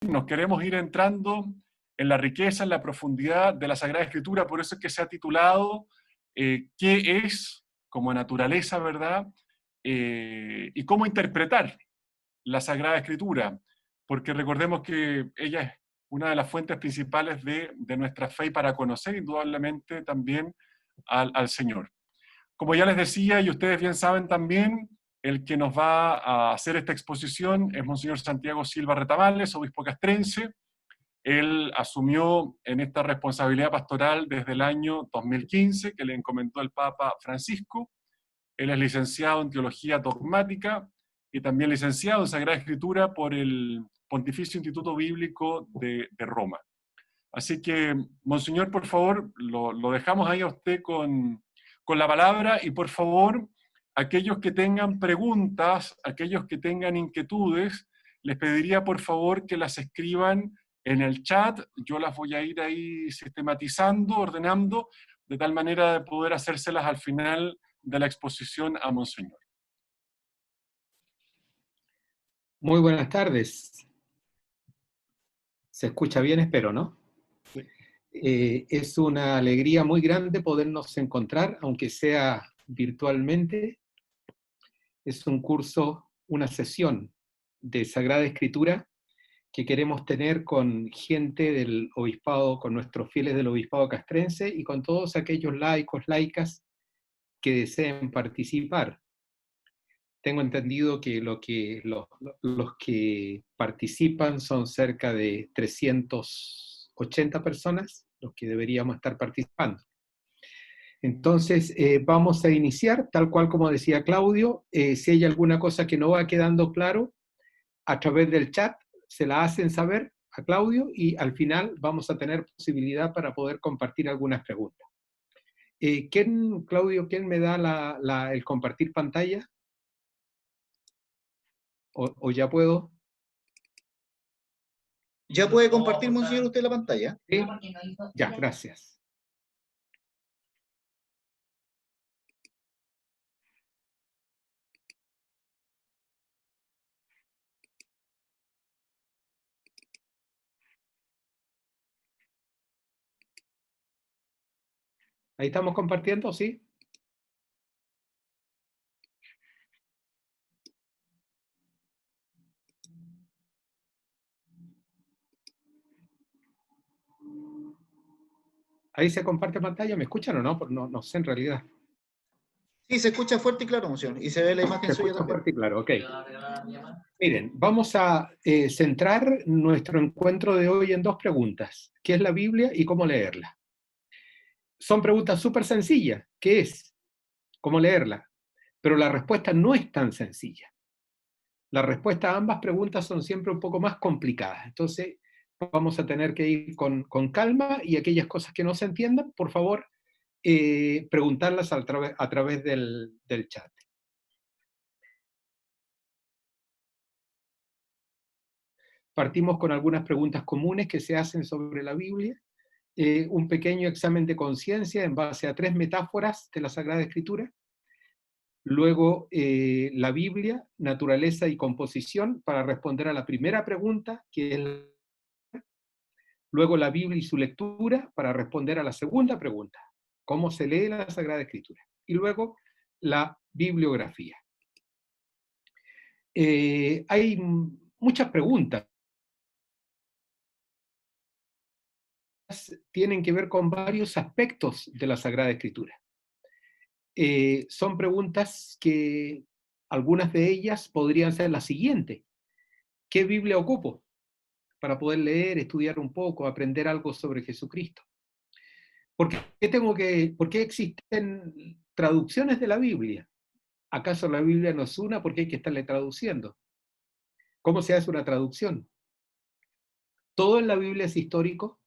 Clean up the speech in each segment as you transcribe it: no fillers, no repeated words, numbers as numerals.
nos queremos ir entrando en la riqueza, en la profundidad de la Sagrada Escritura, por eso es que se ha titulado ¿qué es como naturaleza, verdad? Y cómo interpretar la Sagrada Escritura, porque recordemos que ella es una de las fuentes principales de nuestra fe y para conocer indudablemente también al Señor. Como ya les decía, y ustedes bien saben también, el que nos va a hacer esta exposición es Monseñor Santiago Silva Retamales, obispo castrense. Él asumió en esta responsabilidad pastoral desde el año 2015, que le encomendó el Papa Francisco. Él es licenciado en Teología Dogmática y también licenciado en Sagrada Escritura por el Pontificio Instituto Bíblico de Roma. Así que, Monseñor, por favor, lo dejamos ahí a usted con la palabra y, por favor, aquellos que tengan preguntas, aquellos que tengan inquietudes, les pediría, por favor, que las escriban en el chat. Yo las voy a ir ahí sistematizando, ordenando, de tal manera de poder hacérselas al final de la exposición a Monseñor. Muy buenas tardes. ¿Se escucha bien? Espero, ¿no? Sí. Es una alegría muy grande podernos encontrar, aunque sea virtualmente. Es un curso, una sesión de Sagrada Escritura que queremos tener con gente del obispado, con nuestros fieles del obispado castrense y con todos aquellos laicos, laicas que deseen participar. Tengo entendido que los que participan son cerca de 380 personas, los que deberíamos estar participando. Entonces, vamos a iniciar, tal cual como decía Claudio. Si hay alguna cosa que no va quedando claro, a través del chat se la hacen saber a Claudio y al final vamos a tener posibilidad para poder compartir algunas preguntas. Claudio, quién me da el compartir pantalla? ¿O ya puedo? ¿Ya puede compartir, Monseñor, usted la pantalla? ¿Sí? Ya, gracias. Ahí estamos compartiendo, ¿sí? Ahí se comparte pantalla, ¿me escuchan o no? No sé en realidad. Sí, se escucha fuerte y claro, Monseñor, y se ve la imagen Se suya escucha también. fuerte y claro, ok. Miren, vamos a centrar nuestro encuentro de hoy en dos preguntas. ¿Qué es la Biblia y cómo leerla? Son preguntas súper sencillas. ¿Qué es? ¿Cómo leerla? Pero la respuesta no es tan sencilla. La respuesta a ambas preguntas son siempre un poco más complicadas. Entonces, vamos a tener que ir con calma y aquellas cosas que no se entiendan, por favor, preguntarlas a través del chat. Partimos con algunas preguntas comunes que se hacen sobre la Biblia, un pequeño examen de conciencia en base a 3 metáforas de la Sagrada Escritura, luego la Biblia, naturaleza y composición, para responder a la primera pregunta, que es luego la Biblia y su lectura, para responder a la segunda pregunta, ¿cómo se lee la Sagrada Escritura? Y luego la bibliografía. Hay muchas preguntas. Tienen que ver con varios aspectos de la Sagrada Escritura. Son preguntas que algunas de ellas podrían ser las siguientes. ¿Qué Biblia ocupo para poder leer, estudiar un poco, aprender algo sobre Jesucristo? ¿Por qué existen traducciones de la Biblia? ¿Acaso la Biblia no es una porque hay que estarle traduciendo? ¿Cómo se hace una traducción? ¿Todo en la Biblia es histórico?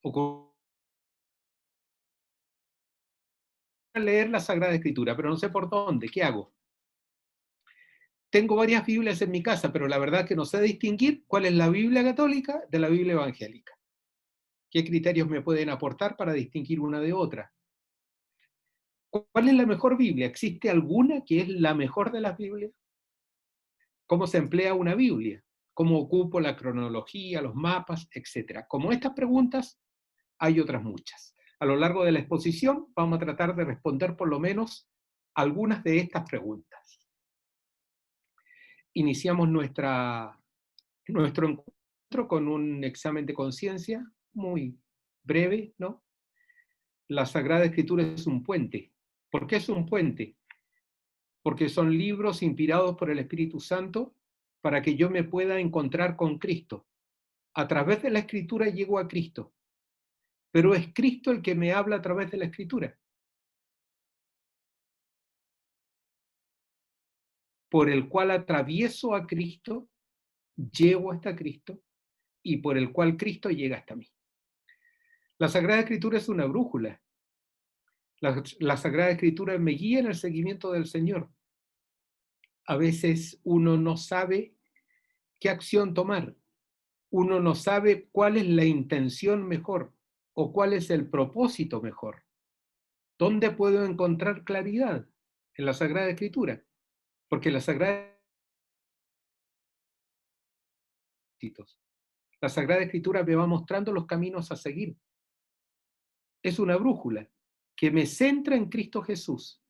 ¿O leer la Sagrada Escritura, pero no sé por dónde? ¿Qué hago? Tengo varias Biblias en mi casa, pero la verdad que no sé distinguir cuál es la Biblia católica de la Biblia evangélica. ¿Qué criterios me pueden aportar para distinguir una de otra? ¿Cuál es la mejor Biblia? ¿Existe alguna que es la mejor de las Biblias? ¿Cómo se emplea una Biblia? cómo ocupo la cronología, los mapas, etc. Como estas preguntas, hay otras muchas. A lo largo de la exposición vamos a tratar de responder por lo menos algunas de estas preguntas. Iniciamos nuestro encuentro con un examen de conciencia muy breve, ¿no? La Sagrada Escritura es un puente. ¿Por qué es un puente? Porque son libros inspirados por el Espíritu Santo para que yo me pueda encontrar con Cristo. A través de la Escritura llego a Cristo, pero es Cristo el que me habla a través de la Escritura, por el cual atravieso a Cristo, llego hasta Cristo, y por el cual Cristo llega hasta mí. La Sagrada Escritura es una brújula. La Sagrada Escritura me guía en el seguimiento del Señor. A veces uno no sabe qué acción tomar. Uno no sabe cuál es la intención mejor o cuál es el propósito mejor. ¿Dónde puedo encontrar claridad? En la Sagrada Escritura. Porque la Sagrada Escritura me va mostrando los caminos a seguir. Es una brújula que me centra en Cristo Jesús.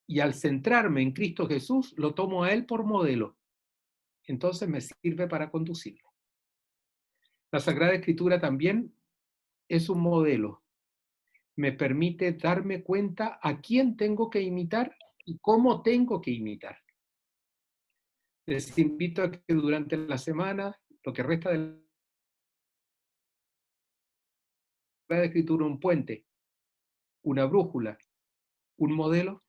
Y al centrarme en Cristo Jesús, lo tomo a Él por modelo. Entonces me sirve para conducirlo. La Sagrada Escritura también es un modelo. Me permite darme cuenta a quién tengo que imitar y cómo tengo que imitar. Les invito a que durante la semana, lo que resta de la Sagrada Escritura, un puente, una brújula, un modelo.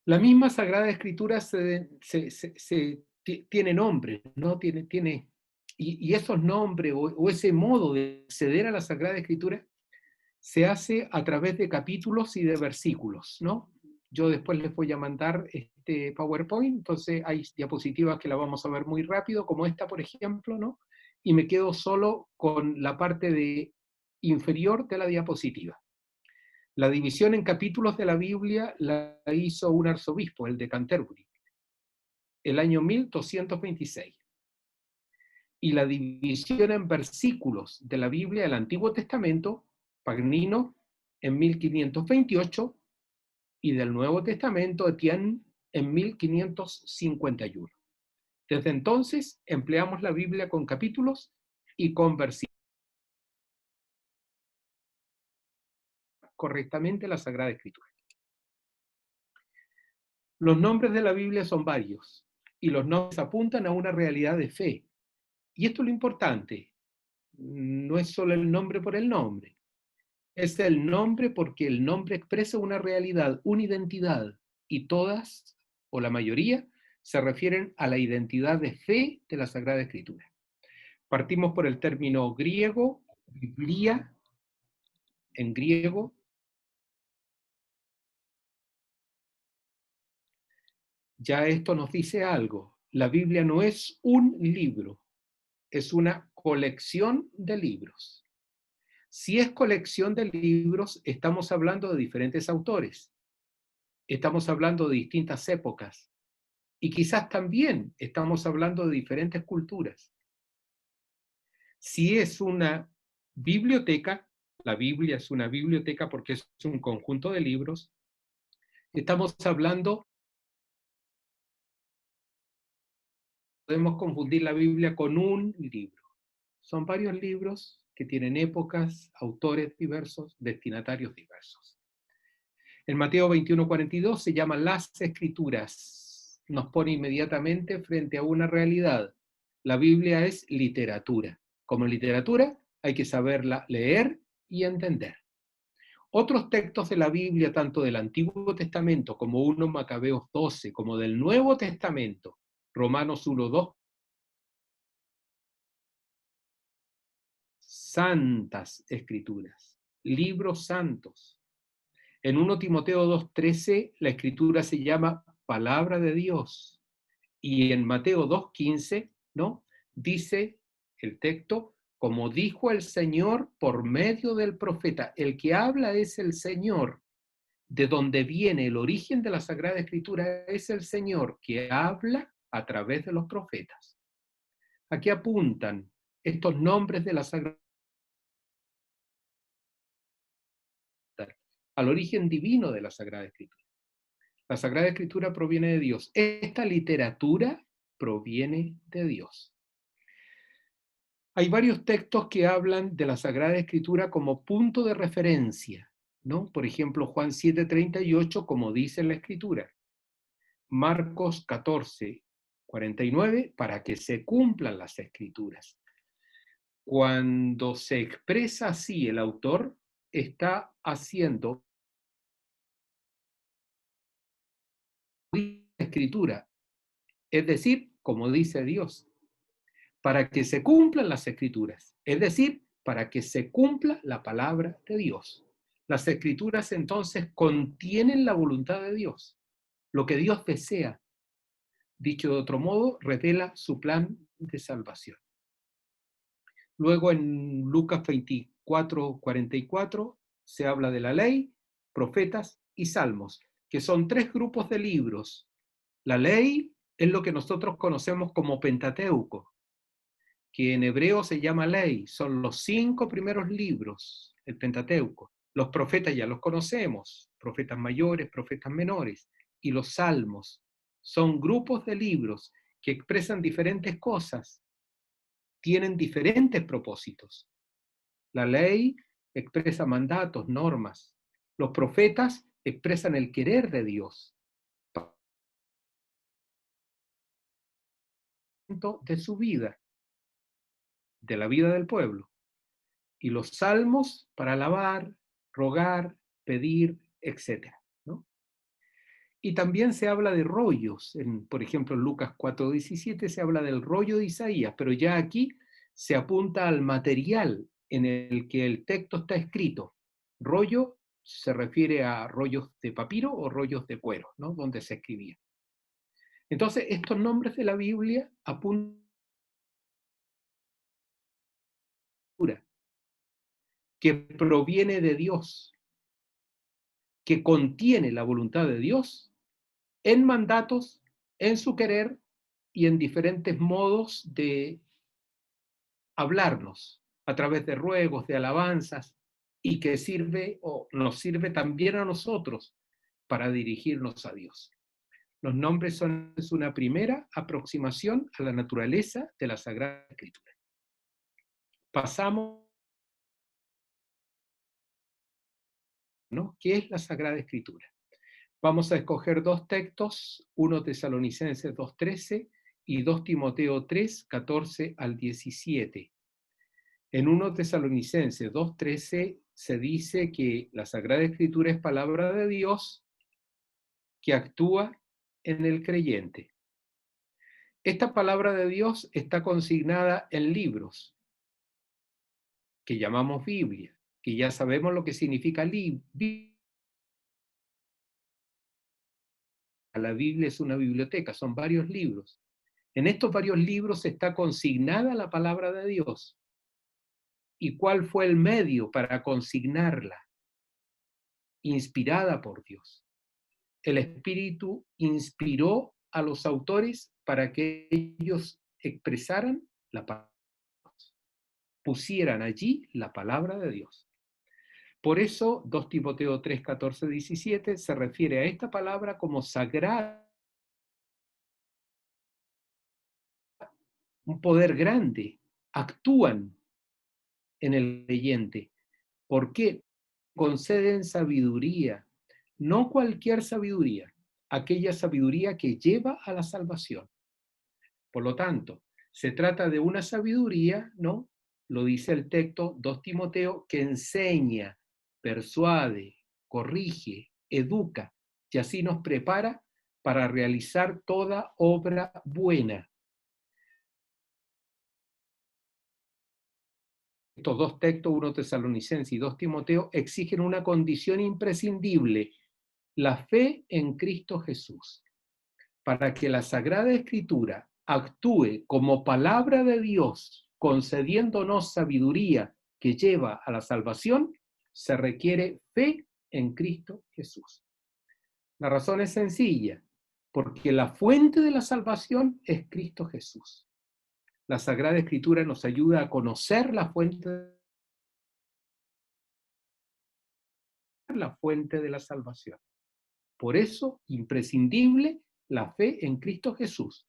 La misma Sagrada Escritura tiene nombres, ¿no? Y esos nombres o ese modo de acceder a la Sagrada Escritura se hace a través de capítulos y de versículos, ¿no? Yo después les voy a mandar este PowerPoint, entonces hay diapositivas que la vamos a ver muy rápido, como esta, por ejemplo, ¿no? Y me quedo solo con la parte inferior de la diapositiva. La división en capítulos de la Biblia la hizo un arzobispo, el de Canterbury, el año 1226. Y la división en versículos de la Biblia del Antiguo Testamento, Pagnino, en 1528, y del Nuevo Testamento, Etienne, en 1551. Desde entonces empleamos la Biblia con capítulos y con versículos. Correctamente la Sagrada Escritura. Los nombres de la Biblia son varios y los nombres apuntan a una realidad de fe. Y esto es lo importante, no es solo el nombre por el nombre, es el nombre porque el nombre expresa una realidad, una identidad, y todas, o la mayoría, se refieren a la identidad de fe de la Sagrada Escritura. Partimos por el término griego, biblia, en griego. Ya esto nos dice algo. La Biblia no es un libro, es una colección de libros. Si es colección de libros, estamos hablando de diferentes autores. Estamos hablando de distintas épocas. Y quizás también estamos hablando de diferentes culturas. Si es una biblioteca, la Biblia es una biblioteca porque es un conjunto de libros, estamos hablando, podemos confundir la Biblia con un libro. Son varios libros que tienen épocas, autores diversos, destinatarios diversos. En Mateo 21:42 se llama las Escrituras. Nos pone inmediatamente frente a una realidad. La Biblia es literatura. Como literatura hay que saberla leer y entender. Otros textos de la Biblia, tanto del Antiguo Testamento como 1 Macabeos 12, como del Nuevo Testamento, Romanos 1:2, santas escrituras, libros santos. En 1 Timoteo 2:13 la escritura se llama palabra de Dios. Y en Mateo 2:15, ¿no? Dice el texto, como dijo el Señor por medio del profeta. El que habla es el Señor. De donde viene el origen de la Sagrada Escritura es el Señor que habla a través de los profetas. ¿A qué apuntan estos nombres de la Sagrada? Al origen divino de la Sagrada Escritura. La Sagrada Escritura proviene de Dios. Esta literatura proviene de Dios. Hay varios textos que hablan de la Sagrada Escritura como punto de referencia, ¿no? Por ejemplo, Juan 7:38, como dice en la Escritura. Marcos 14:49, para que se cumplan las Escrituras. Cuando se expresa así el autor, está haciendo la Escritura, es decir, como dice Dios, para que se cumplan las Escrituras, es decir, para que se cumpla la palabra de Dios. Las Escrituras entonces contienen la voluntad de Dios, lo que Dios desea. Dicho de otro modo, revela su plan de salvación. Luego en Lucas 24:44 se habla de la ley, profetas y salmos, que son 3 grupos de libros. La ley es lo que nosotros conocemos como Pentateuco, que en hebreo se llama ley, son los 5 primeros libros, el Pentateuco. Los profetas ya los conocemos, profetas mayores, profetas menores, y los salmos son grupos de libros que expresan diferentes cosas, tienen diferentes propósitos. La ley expresa mandatos, normas. Los profetas expresan el querer de Dios de su vida, de la vida del pueblo. Y los salmos para alabar, rogar, pedir, etc., ¿no? Y también se habla de rollos. Por ejemplo, en Lucas 4:17 se habla del rollo de Isaías, pero ya aquí se apunta al material en el que el texto está escrito. Rollo se refiere a rollos de papiro o rollos de cuero, ¿no? Donde se escribía. Entonces, estos nombres de la Biblia apuntan que proviene de Dios, que contiene la voluntad de Dios en mandatos, en su querer y en diferentes modos de hablarnos a través de ruegos, de alabanzas, y que sirve o nos sirve también a nosotros para dirigirnos a Dios. Los nombres son una primera aproximación a la naturaleza de la Sagrada Escritura. Pasamos, ¿no? ¿Qué es la Sagrada Escritura? Vamos a escoger 2 textos, 1 Tesalonicenses 2:13 y 2 Timoteo 3:14 al 17. En 1 Tesalonicenses 2:13 se dice que la Sagrada Escritura es palabra de Dios que actúa en el creyente. Esta palabra de Dios está consignada en libros que llamamos Biblia, que ya sabemos lo que significa Biblia. La Biblia es una biblioteca, son varios libros. En estos varios libros está consignada la palabra de Dios. ¿Y cuál fue el medio para consignarla? Inspirada por Dios. El Espíritu inspiró a los autores para que ellos expresaran la palabra de Dios, pusieran allí la palabra de Dios. Por eso 2 Timoteo 3:14, 17 se refiere a esta palabra como sagrada, un poder grande, actúan en el creyente. ¿Por qué? Conceden sabiduría, no cualquier sabiduría, aquella sabiduría que lleva a la salvación. Por lo tanto, se trata de una sabiduría, ¿no? Lo dice el texto 2 Timoteo, que enseña, persuade, corrige, educa, y así nos prepara para realizar toda obra buena. Estos 2 textos, 1 Tesalonicenses y 2 Timoteo, exigen una condición imprescindible, la fe en Cristo Jesús. Para que la Sagrada Escritura actúe como palabra de Dios, concediéndonos sabiduría que lleva a la salvación, se requiere fe en Cristo Jesús. La razón es sencilla. Porque la fuente de la salvación es Cristo Jesús. La Sagrada Escritura nos ayuda a conocer la fuente de la salvación. Por eso, imprescindible la fe en Cristo Jesús.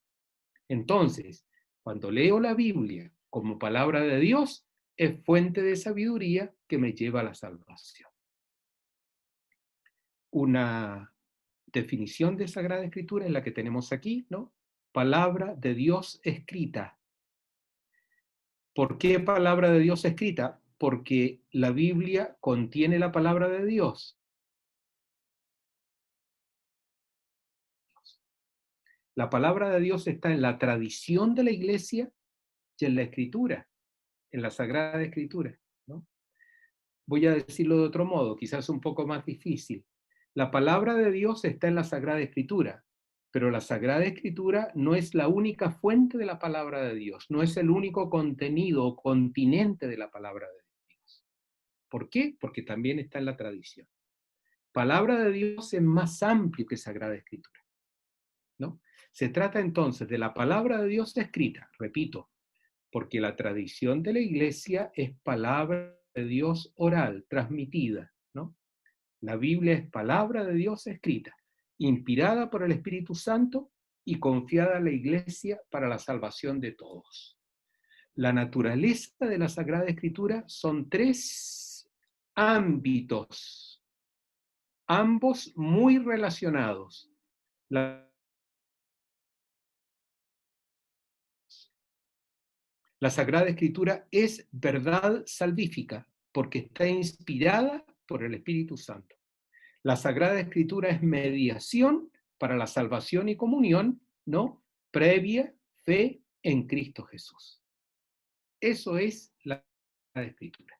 Entonces, cuando leo la Biblia como palabra de Dios, es fuente de sabiduría que me lleva a la salvación. Una definición de Sagrada Escritura es la que tenemos aquí, ¿no? Palabra de Dios escrita. ¿Por qué palabra de Dios escrita? Porque la Biblia contiene la palabra de Dios. La palabra de Dios está en la tradición de la Iglesia y en la Escritura, en la Sagrada Escritura, ¿no? Voy a decirlo de otro modo, quizás un poco más difícil. La palabra de Dios está en la Sagrada Escritura, pero la Sagrada Escritura no es la única fuente de la palabra de Dios, no es el único contenido o continente de la palabra de Dios. ¿Por qué? Porque también está en la tradición. Palabra de Dios es más amplio que Sagrada Escritura, ¿no? Se trata entonces de la palabra de Dios escrita, repito, porque la tradición de la Iglesia es palabra de Dios oral, transmitida, ¿no? La Biblia es palabra de Dios escrita, inspirada por el Espíritu Santo y confiada a la Iglesia para la salvación de todos. La naturaleza de la Sagrada Escritura son 3 ámbitos, ambos muy relacionados. La Sagrada Escritura es verdad salvífica porque está inspirada por el Espíritu Santo. La Sagrada Escritura es mediación para la salvación y comunión, ¿no? Previa fe en Cristo Jesús. Eso es la Sagrada Escritura.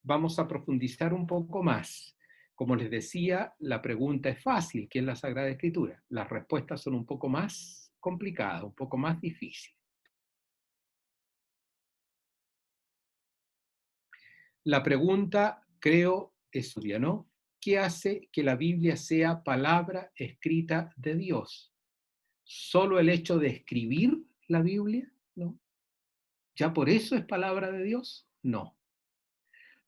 Vamos a profundizar un poco más. Como les decía, la pregunta es fácil, ¿qué es la Sagrada Escritura? Las respuestas son un poco más complicadas, un poco más difíciles. La pregunta, creo, es obvia, ¿no? ¿Qué hace que la Biblia sea palabra escrita de Dios? ¿Solo el hecho de escribir la Biblia? ¿No? ¿Ya por eso es palabra de Dios? No.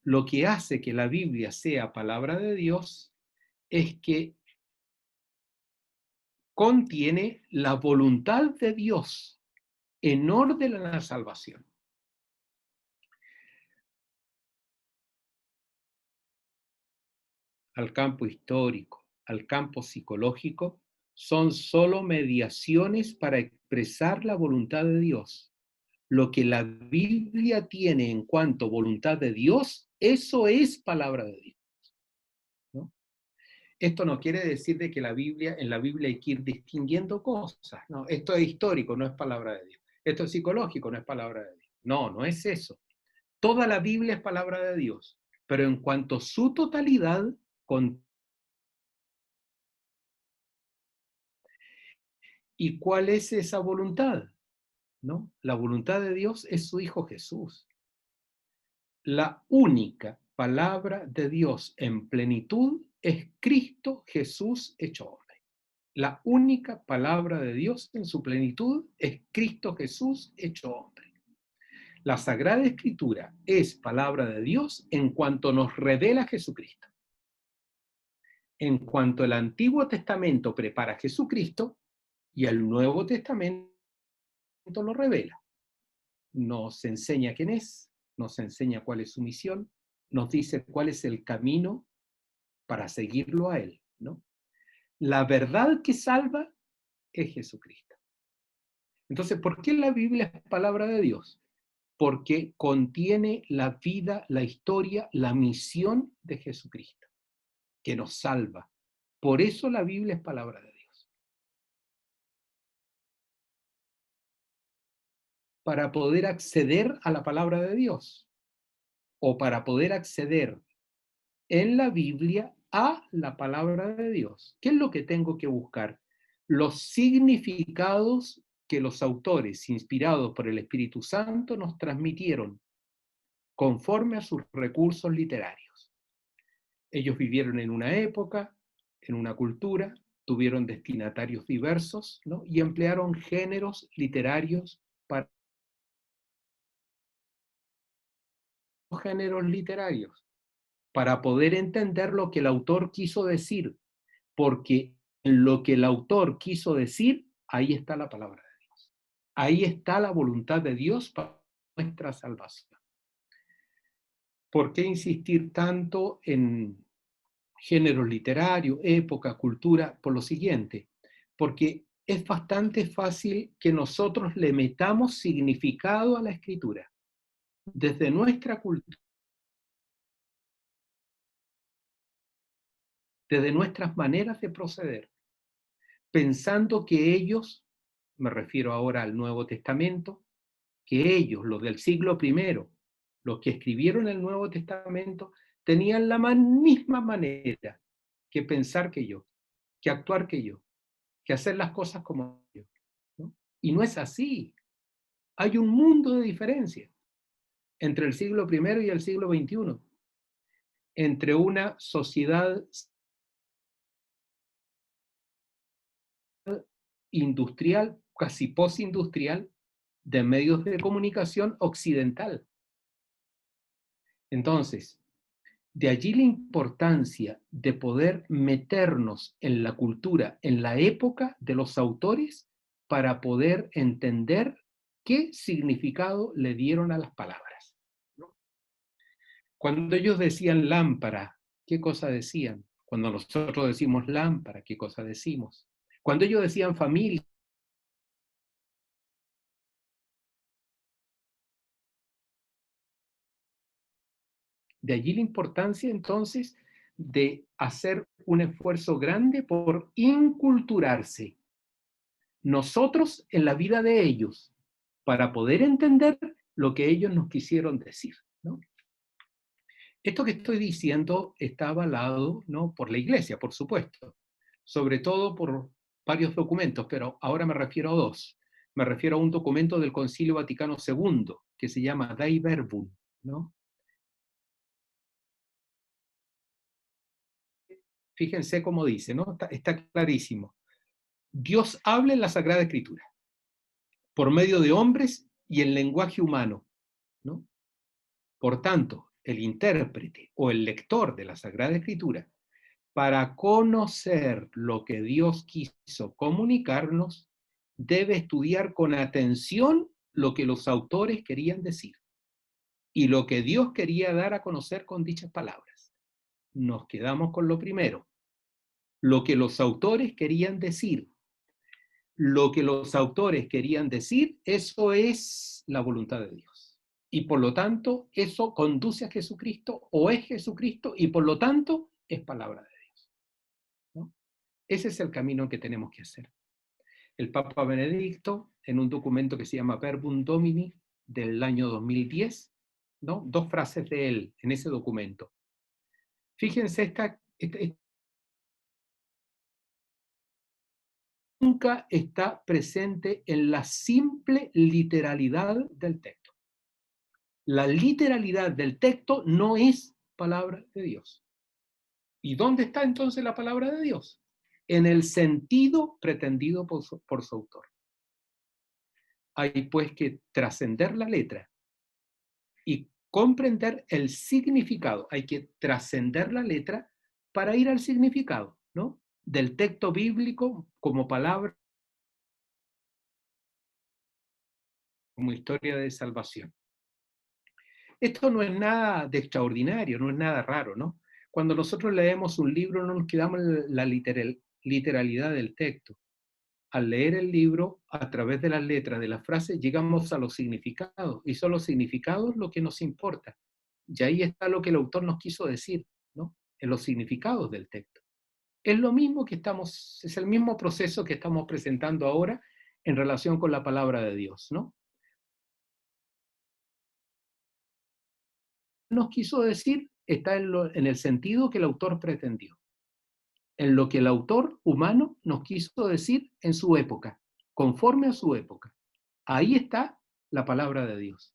Lo que hace que la Biblia sea palabra de Dios es que contiene la voluntad de Dios en orden a la salvación. Al campo histórico, al campo psicológico, son solo mediaciones para expresar la voluntad de Dios. Lo que la Biblia tiene en cuanto a voluntad de Dios, eso es palabra de Dios, ¿no? Esto no quiere decir de que en la Biblia hay que ir distinguiendo cosas, ¿no? Esto es histórico, no es palabra de Dios. Esto es psicológico, no es palabra de Dios. No, no es eso. Toda la Biblia es palabra de Dios, pero en cuanto a su totalidad, ¿y cuál es esa voluntad? ¿No? La voluntad de Dios es su Hijo Jesús. La única palabra de Dios en plenitud es Cristo Jesús hecho hombre. La única palabra de Dios en su plenitud es Cristo Jesús hecho hombre. La Sagrada Escritura es palabra de Dios en cuanto nos revela Jesucristo. En cuanto el Antiguo Testamento prepara a Jesucristo y el Nuevo Testamento lo revela. Nos enseña quién es, nos enseña cuál es su misión, nos dice cuál es el camino para seguirlo a Él, ¿no? La verdad que salva es Jesucristo. Entonces, ¿por qué la Biblia es palabra de Dios? Porque contiene la vida, la historia, la misión de Jesucristo, que nos salva. Por eso la Biblia es palabra de Dios. Para poder acceder a la palabra de Dios, o para poder acceder en la Biblia a la palabra de Dios. ¿Qué es lo que tengo que buscar? Los significados que los autores, inspirados por el Espíritu Santo, nos transmitieron conforme a sus recursos literarios. Ellos vivieron en una época, en una cultura, tuvieron destinatarios diversos, ¿no? Y emplearon géneros literarios para poder entender lo que el autor quiso decir, porque en lo que el autor quiso decir, ahí está la palabra de Dios. Ahí está la voluntad de Dios para nuestra salvación. ¿Por qué insistir tanto en géneros literarios, época, cultura? Por lo siguiente, porque es bastante fácil que nosotros le metamos significado a la escritura desde nuestra cultura, desde nuestras maneras de proceder, pensando que ellos, me refiero ahora al Nuevo Testamento, que ellos, los del siglo I, los que escribieron el Nuevo Testamento, tenían la misma manera que pensar que yo, que actuar que yo, que hacer las cosas como yo, ¿no? Y no es así. Hay un mundo de diferencia entre el siglo I y el siglo XXI, entre una sociedad industrial, casi postindustrial, de medios de comunicación occidental. Entonces, de allí la importancia de poder meternos en la cultura, en la época de los autores, para poder entender qué significado le dieron a las palabras. Cuando ellos decían lámpara, ¿qué cosa decían? Cuando nosotros decimos lámpara, ¿qué cosa decimos? Cuando ellos decían familia, de allí la importancia entonces de hacer un esfuerzo grande por inculturarse nosotros en la vida de ellos para poder entender lo que ellos nos quisieron decir, ¿no? Esto que estoy diciendo está avalado, ¿no?, por la Iglesia, por supuesto, sobre todo por varios documentos, pero ahora me refiero a dos. Me refiero a un documento del Concilio Vaticano II que se llama Dei Verbum, ¿no? Fíjense cómo dice, ¿no? Está clarísimo. Dios habla en la Sagrada Escritura, por medio de hombres y en lenguaje humano, ¿no? Por tanto, el intérprete o el lector de la Sagrada Escritura, para conocer lo que Dios quiso comunicarnos, debe estudiar con atención lo que los autores querían decir y lo que Dios quería dar a conocer con dichas palabras. Nos quedamos con lo primero, lo que los autores querían decir. Lo que los autores querían decir, eso es la voluntad de Dios. Y por lo tanto, eso conduce a Jesucristo o es Jesucristo y por lo tanto es palabra de Dios, ¿no? Ese es el camino que tenemos que hacer. El Papa Benedicto, en un documento que se llama Verbum Domini del año 2010, ¿no?, dos frases de él en ese documento. Fíjense, nunca está presente en la simple literalidad del texto. La literalidad del texto no es palabra de Dios. ¿Y dónde está entonces la palabra de Dios? En el sentido pretendido por su autor. Hay pues que trascender la letra y comprender el significado. Hay que trascender la letra para ir al significado, ¿no?, del texto bíblico como palabra, como historia de salvación. Esto no es nada de extraordinario, no es nada raro, ¿no? Cuando nosotros leemos un libro no nos quedamos en la literalidad del texto. Al leer el libro, a través de las letras, de las frases, llegamos a los significados, y son los significados lo que nos importa. Y ahí está lo que el autor nos quiso decir, ¿no?, en los significados del texto. Es lo mismo es el mismo proceso que estamos presentando ahora en relación con la palabra de Dios, ¿no? Nos quiso decir está en el sentido que el autor pretendió, en lo que el autor humano nos quiso decir en su época, conforme a su época. Ahí está la palabra de Dios.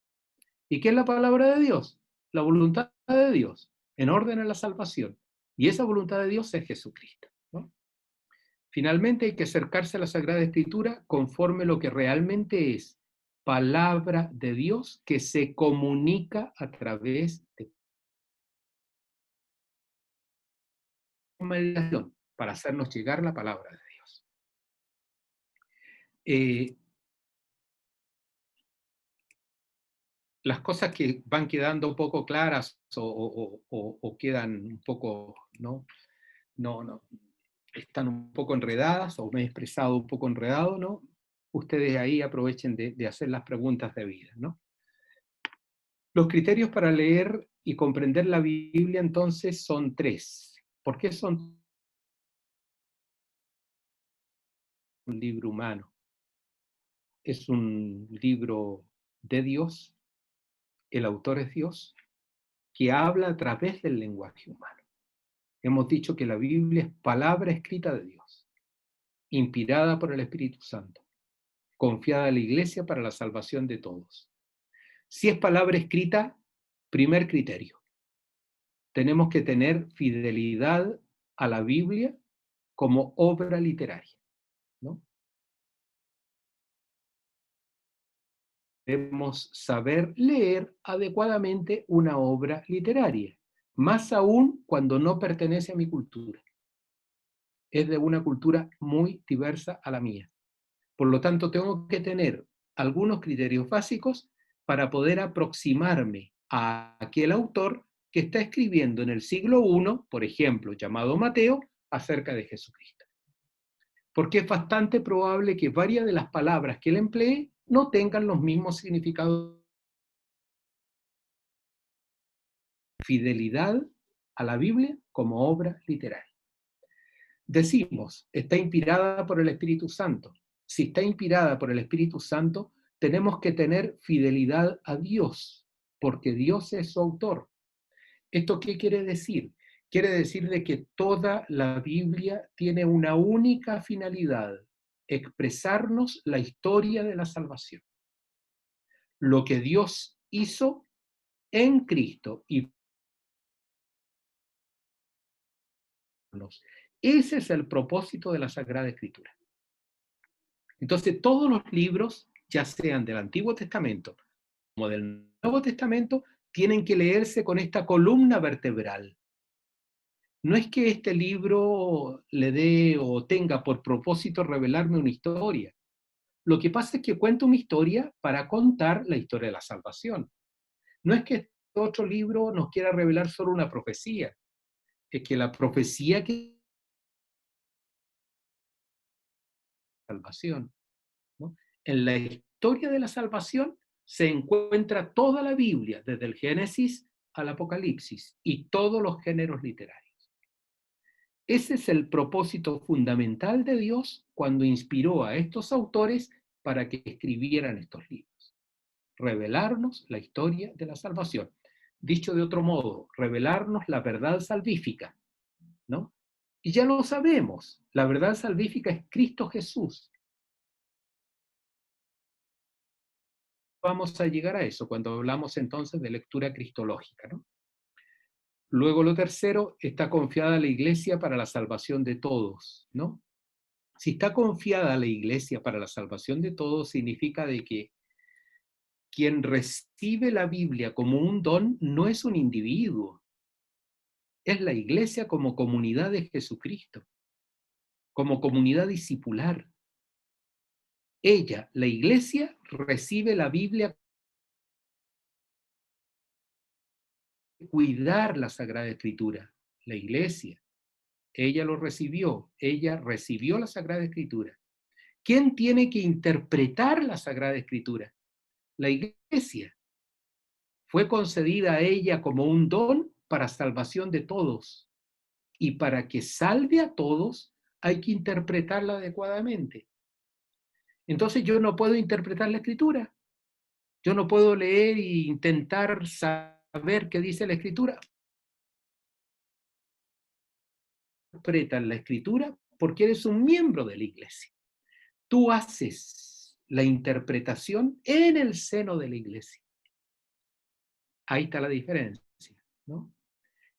¿Y qué es la palabra de Dios? La voluntad de Dios, en orden a la salvación. Y esa voluntad de Dios es Jesucristo, ¿no? Finalmente hay que acercarse a la Sagrada Escritura conforme lo que realmente es palabra de Dios que se comunica a través de meditación para hacernos llegar la palabra de Dios. Las cosas que van quedando un poco claras o quedan un poco, ¿no? No, están un poco enredadas o me he expresado un poco enredado, ¿no? Ustedes ahí aprovechen de hacer las preguntas debidas, ¿no? Los criterios para leer y comprender la Biblia entonces son 3. ¿Por qué son un libro humano? Es un libro de Dios, el autor es Dios, que habla a través del lenguaje humano. Hemos dicho que la Biblia es palabra escrita de Dios, inspirada por el Espíritu Santo, confiada a la Iglesia para la salvación de todos. Si es palabra escrita, primer criterio, tenemos que tener fidelidad a la Biblia como obra literaria, ¿no? Debemos saber leer adecuadamente una obra literaria, más aún cuando no pertenece a mi cultura. Es de una cultura muy diversa a la mía. Por lo tanto, tengo que tener algunos criterios básicos para poder aproximarme a aquel autor que está escribiendo en el siglo I, por ejemplo, llamado Mateo, acerca de Jesucristo. Porque es bastante probable que varias de las palabras que él emplee no tengan los mismos significados. Fidelidad a la Biblia como obra literaria. Decimos, está inspirada por el Espíritu Santo. Si está inspirada por el Espíritu Santo, tenemos que tener fidelidad a Dios, porque Dios es su autor. ¿Esto qué quiere decir? Quiere decir de que toda la Biblia tiene una única finalidad, expresarnos la historia de la salvación. Lo que Dios hizo en Cristo y ese es el propósito de la Sagrada Escritura. Entonces, todos los libros, ya sean del Antiguo Testamento como del Nuevo Testamento, tienen que leerse con esta columna vertebral. No es que este libro le dé o tenga por propósito revelarme una historia. Lo que pasa es que cuenta una historia para contar la historia de la salvación. No es que este otro libro nos quiera revelar solo una profecía, es que la profecía que es la salvación, ¿no? En la historia de la salvación se encuentra toda la Biblia, desde el Génesis al Apocalipsis, y todos los géneros literarios. Ese es el propósito fundamental de Dios cuando inspiró a estos autores para que escribieran estos libros. Revelarnos la historia de la salvación. Dicho de otro modo, revelarnos la verdad salvífica, ¿no? Y ya lo sabemos, la verdad salvífica es Cristo Jesús. Vamos a llegar a eso cuando hablamos entonces de lectura cristológica, ¿no? Luego lo tercero, está confiada la Iglesia para la salvación de todos, ¿no? Si está confiada la Iglesia para la salvación de todos, significa de que quien recibe la Biblia como un don no es un individuo, es la Iglesia como comunidad de Jesucristo, como comunidad discipular. Ella, la Iglesia, recibe la Biblia para cuidar la Sagrada Escritura. La Iglesia, ella lo recibió, ella recibió la Sagrada Escritura. ¿Quién tiene que interpretar la Sagrada Escritura? La Iglesia. Fue concedida a ella como un don para salvación de todos. Y para que salve a todos, hay que interpretarla adecuadamente. Entonces yo no puedo interpretar la Escritura. Yo no puedo leer e intentar saber qué dice la Escritura. Interpretan la Escritura porque eres un miembro de la Iglesia. Tú haces la interpretación en el seno de la Iglesia. Ahí está la diferencia, ¿no?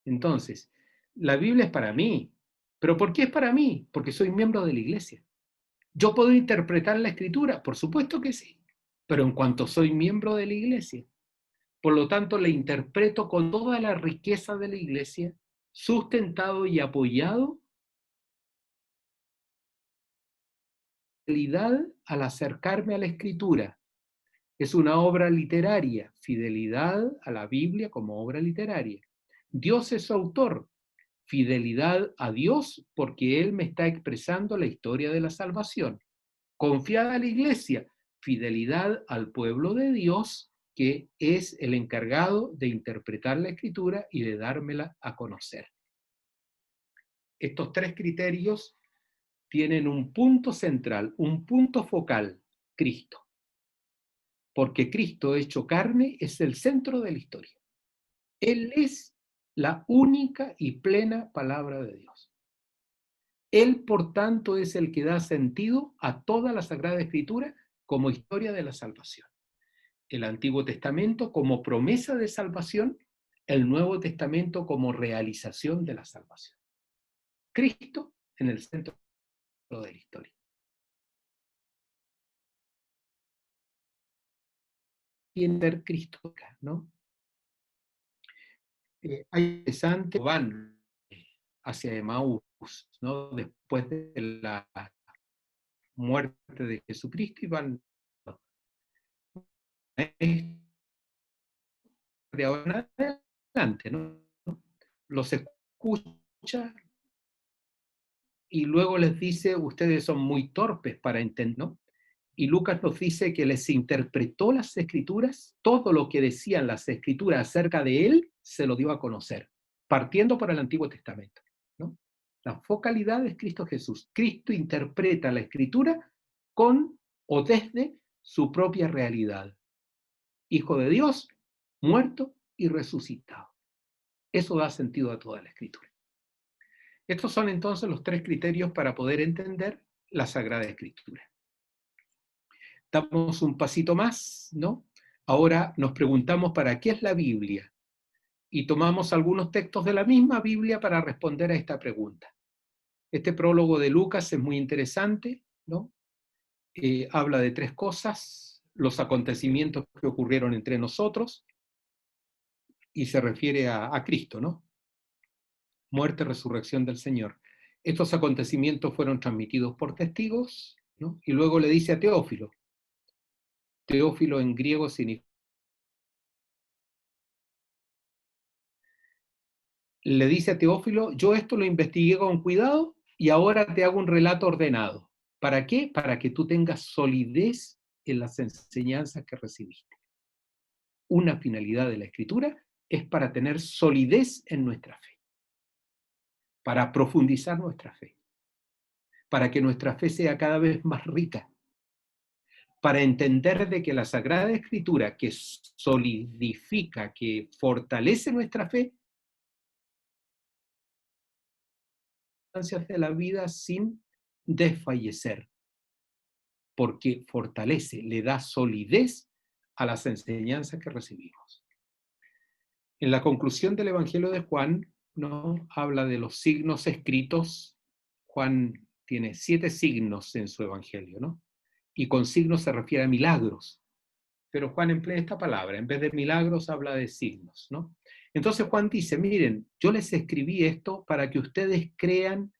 Entonces, la Biblia es para mí, ¿Pero por qué es para mí? Porque soy miembro de la iglesia. ¿Yo puedo interpretar la escritura? Por supuesto que sí, pero en cuanto soy miembro de la iglesia, por lo tanto la interpreto con toda la riqueza de la iglesia, sustentado y apoyado al acercarme a la escritura. Es una obra literaria, fidelidad a la Biblia como obra literaria. Dios es su autor, fidelidad a Dios porque Él me está expresando la historia de la salvación. Confiada a la iglesia, fidelidad al pueblo de Dios que es el encargado de interpretar la escritura y de dármela a conocer. Estos tres criterios tienen un punto central, un punto focal, Cristo. Porque Cristo hecho carne es el centro de la historia. Él es la única y plena palabra de Dios. Él, por tanto, es el que da sentido a toda la Sagrada Escritura como historia de la salvación. El Antiguo Testamento como promesa de salvación, el Nuevo Testamento como realización de la salvación. Cristo en el centro de la historia. Tiene que ser Cristo acá, ¿no? Hay interesante, van hacia Emaús, ¿no? Después de la muerte de Jesucristo y van de ahora en adelante, ¿no? Los escucha y luego les dice, ustedes son muy torpes para entender, ¿no? Y Lucas nos dice que les interpretó las escrituras, todo lo que decían las escrituras acerca de él, se lo dio a conocer, partiendo por el Antiguo Testamento, ¿no? La focalidad es Cristo Jesús. Cristo interpreta la escritura con o desde su propia realidad. Hijo de Dios, muerto y resucitado. Eso da sentido a toda la escritura. Estos son entonces los tres criterios para poder entender la Sagrada Escritura. Damos un pasito más, ¿no? Ahora nos preguntamos para qué es la Biblia y tomamos algunos textos de la misma Biblia para responder a esta pregunta. Este prólogo de Lucas es muy interesante, ¿no? Habla de tres cosas: los acontecimientos que ocurrieron entre nosotros, y se refiere a Cristo, ¿no? Muerte, resurrección del Señor. Estos acontecimientos fueron transmitidos por testigos, ¿no? Y luego le dice a Teófilo. Teófilo en griego significa. Le dice a Teófilo, yo esto lo investigué con cuidado y ahora te hago un relato ordenado. ¿Para qué? Para que tú tengas solidez en las enseñanzas que recibiste. Una finalidad de la Escritura es para tener solidez en nuestra fe, para profundizar nuestra fe, para que nuestra fe sea cada vez más rica, para entender de que la Sagrada Escritura que solidifica, que fortalece nuestra fe, de la vida sin desfallecer, porque fortalece, le da solidez a las enseñanzas que recibimos. En la conclusión del Evangelio de Juan, ¿no? Habla de los signos escritos. Juan tiene 7 signos en su Evangelio, ¿no? Y con signos se refiere a milagros. Pero Juan emplea esta palabra, en vez de milagros habla de signos, ¿no? Entonces Juan dice, miren, yo les escribí esto para que ustedes crean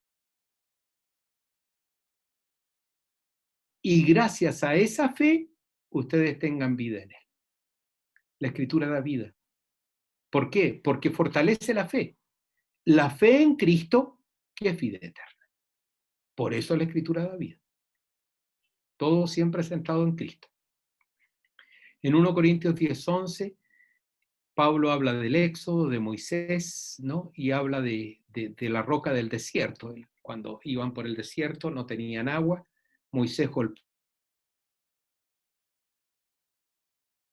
y gracias a esa fe, ustedes tengan vida en él. La Escritura da vida. ¿Por qué? Porque fortalece la fe. La fe en Cristo, que es vida eterna. Por eso la Escritura da vida. Todo siempre centrado en Cristo. En 1 Corintios 10:11, Pablo habla del Éxodo, de Moisés, ¿no? Y habla de la roca del desierto. Cuando iban por el desierto no tenían agua, Moisés golpeó.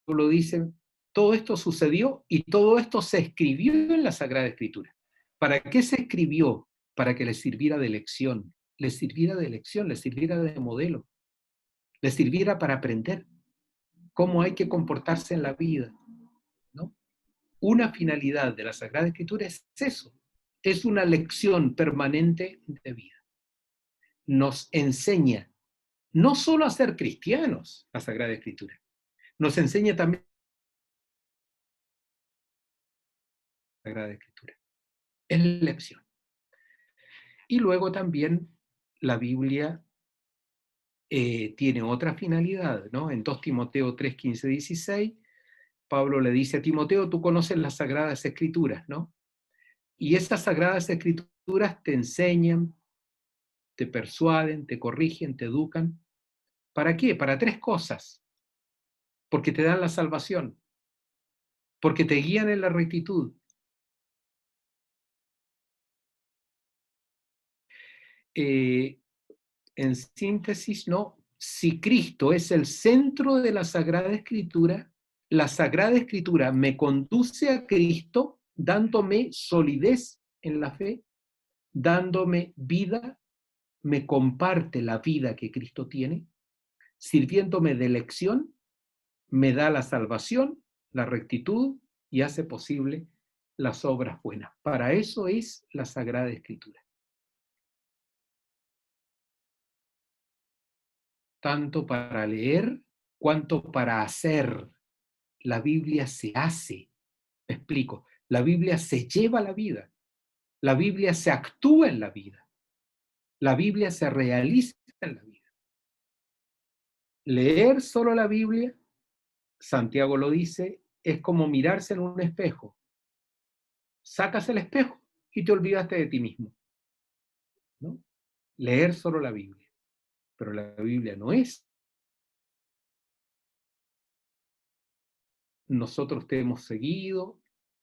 Pablo dice, todo esto sucedió y todo esto se escribió en la Sagrada Escritura. ¿Para qué se escribió? Para que les sirviera de lección, les sirviera de modelo, les sirviera para aprender cómo hay que comportarse en la vida, ¿no? Una finalidad de la Sagrada Escritura es eso, es una lección permanente de vida. Nos enseña no solo a ser cristianos, la Sagrada Escritura, nos enseña también la Sagrada Escritura. Es lección. Y luego también la Biblia tiene otra finalidad, ¿no? En 2 Timoteo 3, 15, 16, Pablo le dice a Timoteo, tú conoces las Sagradas Escrituras, ¿no? Y esas Sagradas Escrituras te enseñan, te persuaden, te corrigen, te educan. ¿Para qué? Para 3 cosas. Porque te dan la salvación, porque te guían en la rectitud. En síntesis, ¿no? Si Cristo es el centro de la Sagrada Escritura, la Sagrada Escritura me conduce a Cristo dándome solidez en la fe, dándome vida, me comparte la vida que Cristo tiene, sirviéndome de lección, me da la salvación, la rectitud y hace posible las obras buenas. Para eso es la Sagrada Escritura. Tanto para leer cuanto para hacer. La Biblia se hace. Me explico. La Biblia se lleva a la vida. La Biblia se actúa en la vida. La Biblia se realiza en la vida. Leer solo la Biblia, Santiago lo dice, es como mirarse en un espejo. Sacas el espejo y te olvidaste de ti mismo, ¿no? Leer solo la Biblia. Pero la Biblia no es. Nosotros te hemos seguido,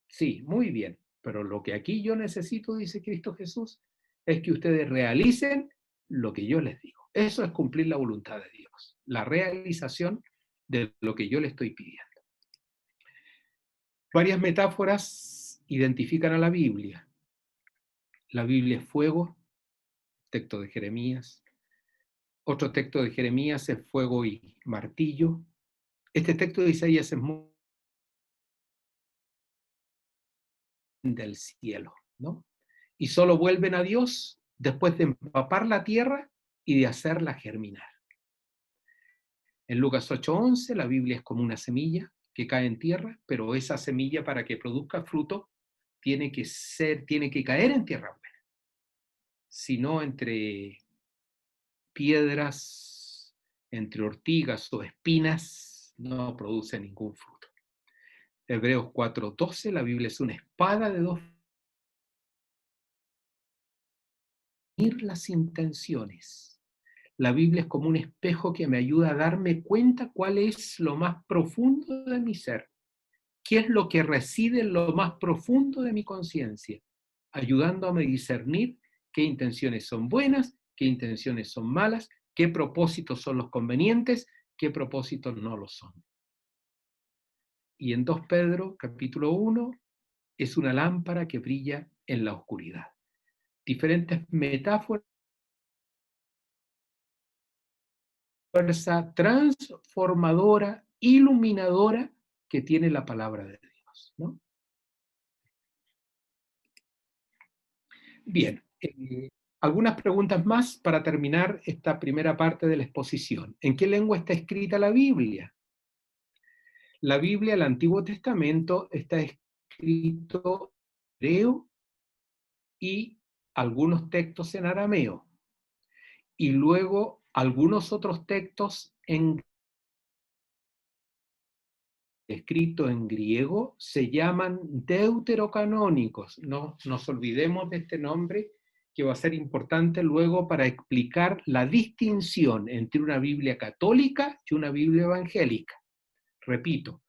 sí, muy bien, pero lo que aquí yo necesito, dice Cristo Jesús, es que ustedes realicen lo que yo les digo. Eso es cumplir la voluntad de Dios, la realización de lo que yo le estoy pidiendo. Varias metáforas identifican a la Biblia. La Biblia es fuego, texto de Jeremías. Otro texto de Jeremías es fuego y martillo. Este texto de Isaías es muy del cielo, ¿no? Y solo vuelven a Dios después de empapar la tierra y de hacerla germinar. En Lucas 8:11 la Biblia es como una semilla que cae en tierra, pero esa semilla para que produzca fruto tiene que caer en tierra buena. Si no, entre piedras, entre ortigas o espinas, no produce ningún fruto. Hebreos 4:12, la Biblia es una espada de dos las intenciones. La Biblia es como un espejo que me ayuda a darme cuenta cuál es lo más profundo de mi ser, qué es lo que reside en lo más profundo de mi conciencia, ayudándome a discernir qué intenciones son buenas, qué intenciones son malas, qué propósitos son los convenientes, qué propósitos no lo son. Y en 2 Pedro, capítulo 1, es una lámpara que brilla en la oscuridad. Diferentes metáforas, fuerza transformadora, iluminadora que tiene la palabra de Dios, ¿no? Bien, algunas preguntas más para terminar esta primera parte de la exposición. ¿En qué lengua está escrita la Biblia? La Biblia, el Antiguo Testamento, está escrito en hebreo y algunos textos en arameo. Y luego algunos otros textos escritos en griego se llaman deuterocanónicos. No nos olvidemos de este nombre que va a ser importante luego para explicar la distinción entre una Biblia católica y una Biblia evangélica. Repito,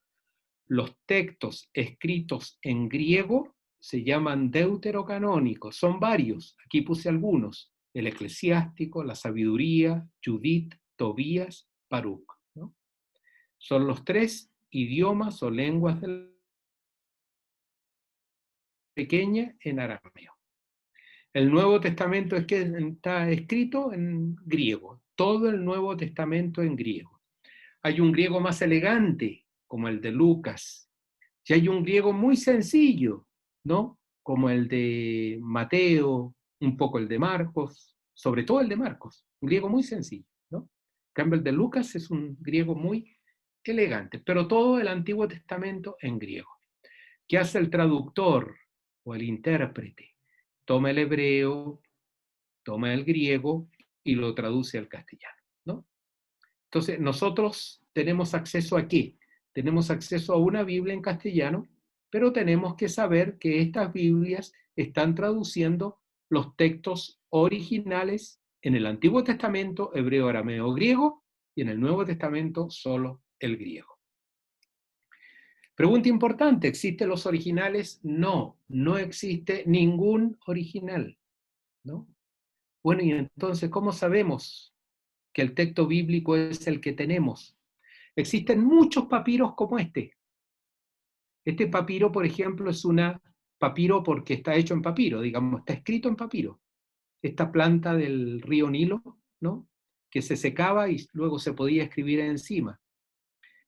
los textos escritos en griego se llaman deuterocanónicos, son varios, aquí puse algunos, el Eclesiástico, la Sabiduría, Judith, Tobías, Baruch, ¿no? Son los 3 idiomas o lenguas de la pequeña en arameo. El Nuevo Testamento es que está escrito en griego, todo el Nuevo Testamento en griego. Hay un griego más elegante, como el de Lucas, y hay un griego muy sencillo, ¿no? como el de Mateo, un poco el de Marcos, sobre todo el de Marcos, un griego muy sencillo, ¿no? En cambio, el de Lucas es un griego muy elegante, pero todo el Antiguo Testamento en griego. ¿Qué hace el traductor o el intérprete? Toma el hebreo, toma el griego y lo traduce al castellano, ¿no? Entonces, nosotros tenemos acceso ¿a qué? Tenemos acceso a una Biblia en castellano, pero tenemos que saber que estas Biblias están traduciendo los textos originales en el Antiguo Testamento, hebreo, arameo, griego, y en el Nuevo Testamento solo el griego. Pregunta importante, ¿existen los originales? No, no existe ningún original, ¿no? Bueno, y entonces, ¿cómo sabemos que el texto bíblico es el que tenemos? Existen muchos papiros como este. Este papiro, por ejemplo, es una papiro porque está hecho en papiro, digamos, está escrito en papiro. Esta planta del río Nilo, ¿no? Que se secaba y luego se podía escribir encima.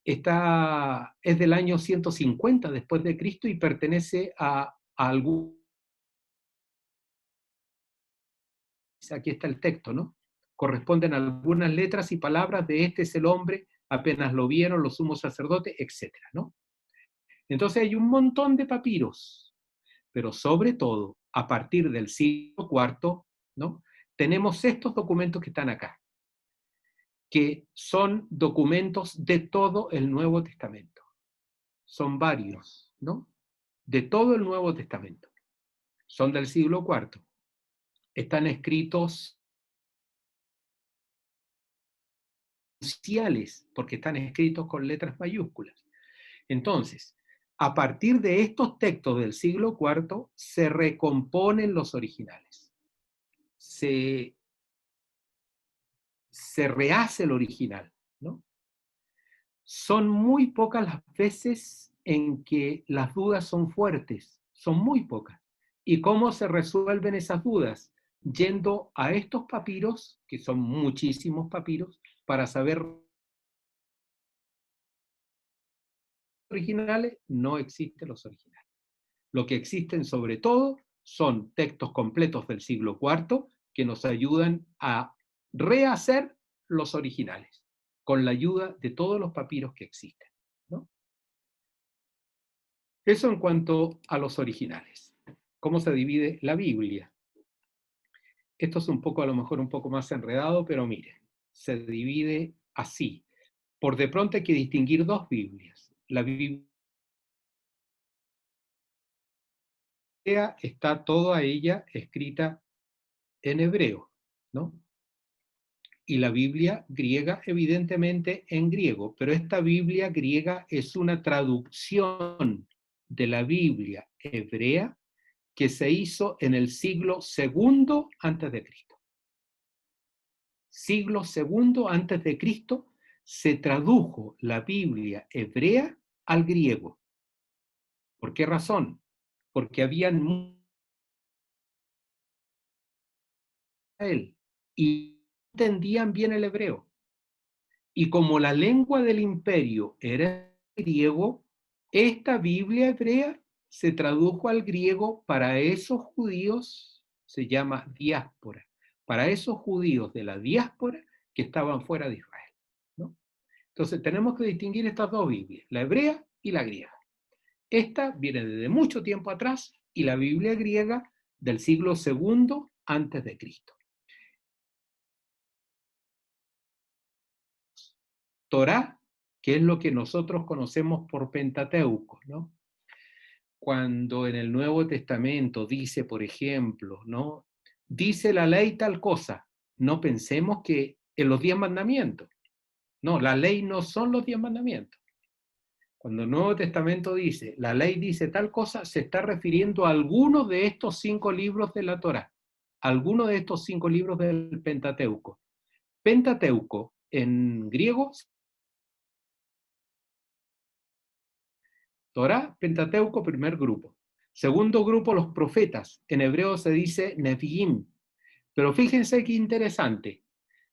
Es del año 150 después de Cristo y pertenece a algún... Aquí está el texto, ¿no? Corresponden a algunas letras y palabras de este es el hombre, apenas lo vieron los sumos sacerdotes, etcétera, ¿no? Entonces hay un montón de papiros, pero sobre todo, a partir del siglo IV, ¿no? Tenemos estos documentos que están acá, que son documentos de todo el Nuevo Testamento. Son varios, ¿no? De todo el Nuevo Testamento. Son del siglo IV. Están escritos porque están escritos con letras mayúsculas. Entonces, a partir de estos textos del siglo IV, se recomponen los originales. Se rehace el original, ¿no? Son muy pocas las veces en que las dudas son fuertes, son muy pocas. ¿Y cómo se resuelven esas dudas? Yendo a estos papiros, que son muchísimos papiros, para saber originales, no existen los originales. Lo que existen sobre todo son textos completos del siglo IV que nos ayudan a rehacer los originales, con la ayuda de todos los papiros que existen, ¿no? Eso en cuanto a los originales. ¿Cómo se divide la Biblia? Esto es un poco, a lo mejor un poco más enredado, pero miren, se divide así. Por de pronto hay que distinguir dos Biblias. La Biblia está toda ella escrita en hebreo, ¿no? Y la Biblia griega, evidentemente, en griego, pero esta Biblia griega es una traducción de la Biblia hebrea que se hizo en el siglo II antes de Cristo. Siglo II antes de Cristo se tradujo la Biblia hebrea al griego. ¿Por qué razón? Porque habían él y entendían bien el hebreo. Y como la lengua del imperio era griego, esta Biblia hebrea se tradujo al griego para esos judíos, se llama diáspora, para esos judíos de la diáspora que estaban fuera de Israel, ¿no? Entonces tenemos que distinguir estas dos Biblias, la hebrea y la griega. Esta viene desde mucho tiempo atrás y la Biblia griega del siglo II antes de Cristo. Torá, que es lo que nosotros conocemos por Pentateuco, ¿no? Cuando en el Nuevo Testamento dice, por ejemplo, ¿no? Dice la ley tal cosa, no pensemos que en los 10 mandamientos. No, la ley no son los 10 mandamientos. Cuando el Nuevo Testamento dice, la ley dice tal cosa, se está refiriendo a algunos de estos 5 libros de la Torá, algunos de estos 5 libros del Pentateuco. Pentateuco en griego, Torá, Pentateuco, primer grupo. Segundo grupo, los profetas. En hebreo se dice Nevi'im. Pero fíjense qué interesante.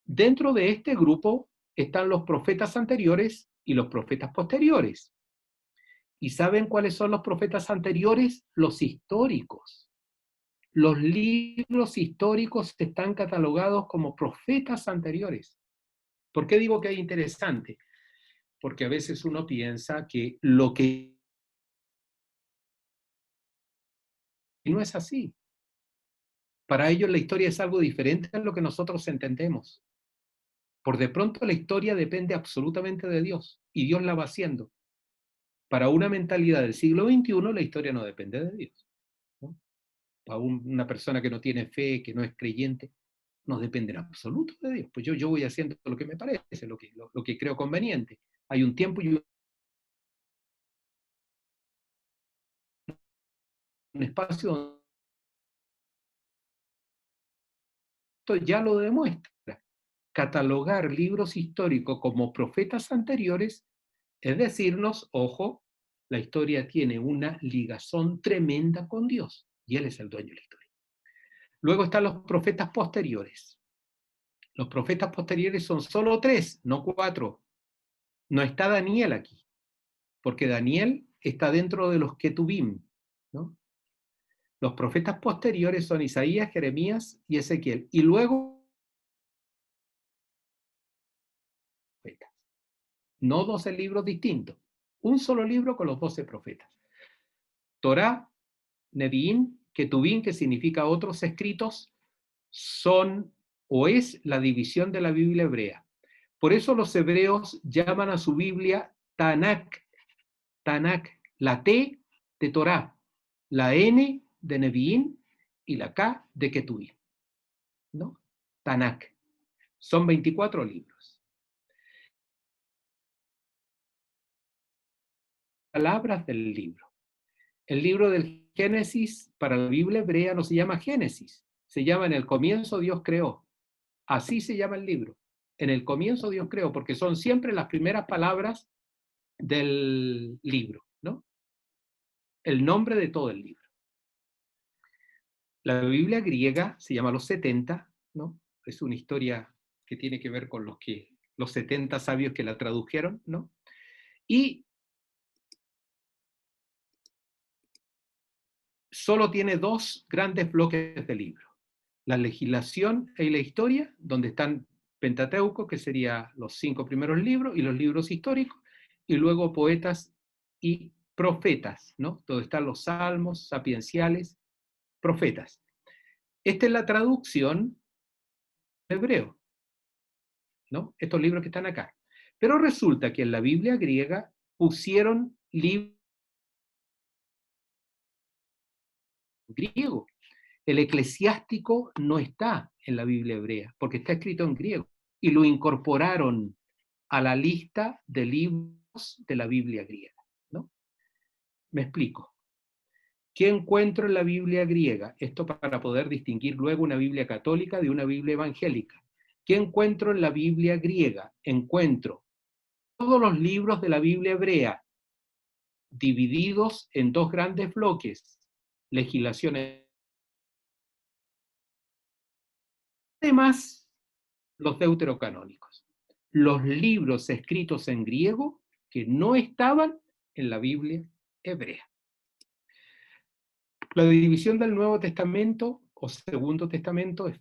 Dentro de este grupo están los profetas anteriores y los profetas posteriores. ¿Y saben cuáles son los profetas anteriores? Los históricos. Los libros históricos están catalogados como profetas anteriores. ¿Por qué digo que es interesante? Porque a veces uno piensa que lo que no es así. Para ellos la historia es algo diferente a lo que nosotros entendemos. Por de pronto la historia depende absolutamente de Dios, y Dios la va haciendo. Para una mentalidad del siglo XXI, la historia no depende de Dios, ¿no? Para una persona que no tiene fe, que no es creyente, no depende en absoluto de Dios. Pues yo voy haciendo lo que me parece, lo que creo conveniente. Hay un tiempo y un espacio donde ya lo demuestra. Catalogar libros históricos como profetas anteriores es decirnos, ojo, la historia tiene una ligazón tremenda con Dios, y Él es el dueño de la historia. Luego están los profetas posteriores. Los profetas posteriores son solo 3, no 4. No está Daniel aquí, porque Daniel está dentro de los Ketubim, ¿no? Los profetas posteriores son Isaías, Jeremías y Ezequiel. Y luego, no 12 libros distintos, un solo libro con los 12 profetas. Torá, Nevi'im, Ketubim, que significa otros escritos, son o es la división de la Biblia hebrea. Por eso los hebreos llaman a su Biblia Tanakh, la T de Torá, la N de Nevi'im y la K de Ketubim, ¿no? Tanakh. Son 24 libros. Palabras del libro. El libro del Génesis para la Biblia hebrea no se llama Génesis, se llama En el comienzo Dios creó. Así se llama el libro. En el comienzo Dios creó, porque son siempre las primeras palabras del libro, ¿no? El nombre de todo el libro. La Biblia griega se llama Los 70, ¿no? Es una historia que tiene que ver con los 70 sabios que la tradujeron, ¿no? Y solo tiene 2 grandes bloques de libro. La legislación y la historia, donde están Pentateuco, que serían los 5 primeros libros, y los libros históricos, y luego poetas y profetas, ¿no? Donde están los salmos, sapienciales, profetas. Esta es la traducción hebreo, ¿no? Estos libros que están acá. Pero resulta que en la Biblia griega pusieron libros griego. El eclesiástico no está en la Biblia hebrea, porque está escrito en griego, y lo incorporaron a la lista de libros de la Biblia griega, ¿no? Me explico. ¿Qué encuentro en la Biblia griega? Esto para poder distinguir luego una Biblia católica de una Biblia evangélica. ¿Qué encuentro en la Biblia griega? Encuentro todos los libros de la Biblia hebrea divididos en 2 grandes bloques, legislaciones. Además, los deuterocanónicos, los libros escritos en griego que no estaban en la Biblia hebrea. La división del Nuevo Testamento o Segundo Testamento es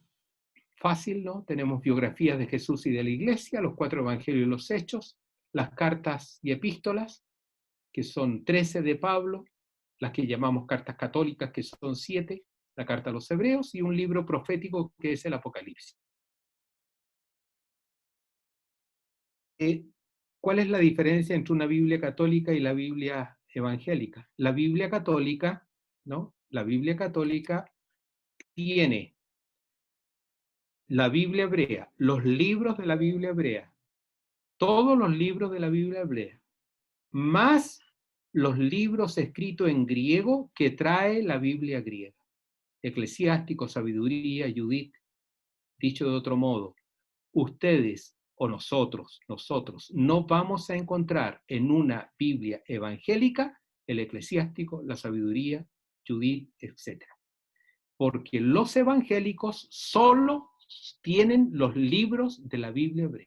fácil, ¿no? Tenemos biografías de Jesús y de la Iglesia, los 4 evangelios y los hechos, las cartas y epístolas, que son 13 de Pablo, las que llamamos cartas católicas, que son 7, la carta a los hebreos, y un libro profético que es el Apocalipsis. ¿Cuál es la diferencia entre una Biblia católica y la Biblia evangélica? La Biblia católica, ¿no? La Biblia católica tiene la Biblia hebrea, los libros de la Biblia hebrea, todos los libros de la Biblia hebrea, más los libros escritos en griego que trae la Biblia griega. Eclesiástico, Sabiduría, Judith. Dicho de otro modo, ustedes o nosotros no vamos a encontrar en una Biblia evangélica el Eclesiástico, la Sabiduría, Judith, etc. Porque los evangélicos solo tienen los libros de la Biblia hebrea.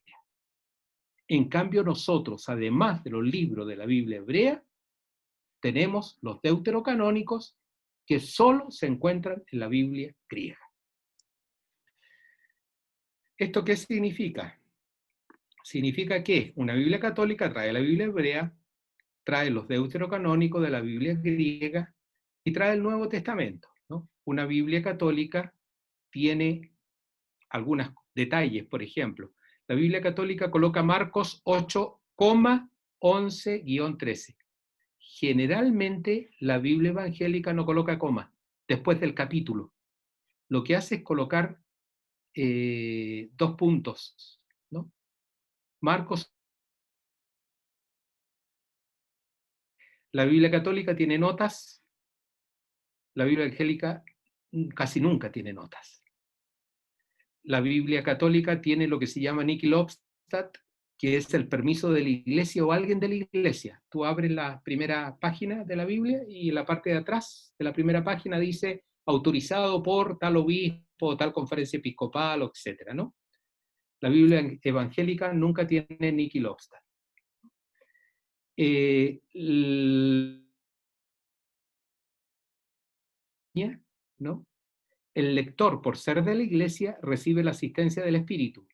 En cambio nosotros, además de los libros de la Biblia hebrea, tenemos los deuterocanónicos, que solo se encuentran en la Biblia griega. ¿Esto qué significa? Significa que una Biblia católica trae la Biblia hebrea, trae los deuterocanónicos de la Biblia griega y trae el Nuevo Testamento, ¿no? Una Biblia católica tiene algunos detalles, por ejemplo, la Biblia católica coloca Marcos 8,11-13. Generalmente la Biblia evangélica no coloca coma después del capítulo. Lo que hace es colocar 2 puntos, ¿no? Marcos. La Biblia católica tiene notas, la Biblia evangélica casi nunca tiene notas. La Biblia católica tiene lo que se llama Nihil obstat, que es el permiso de la iglesia o alguien de la iglesia. Tú abres la primera página de la Biblia y en la parte de atrás de la primera página dice autorizado por tal obispo, tal conferencia episcopal, etc., ¿no? La Biblia evangélica nunca tiene Nihil obstat. ¿No? El lector, por ser de la iglesia, recibe la asistencia del Espíritu.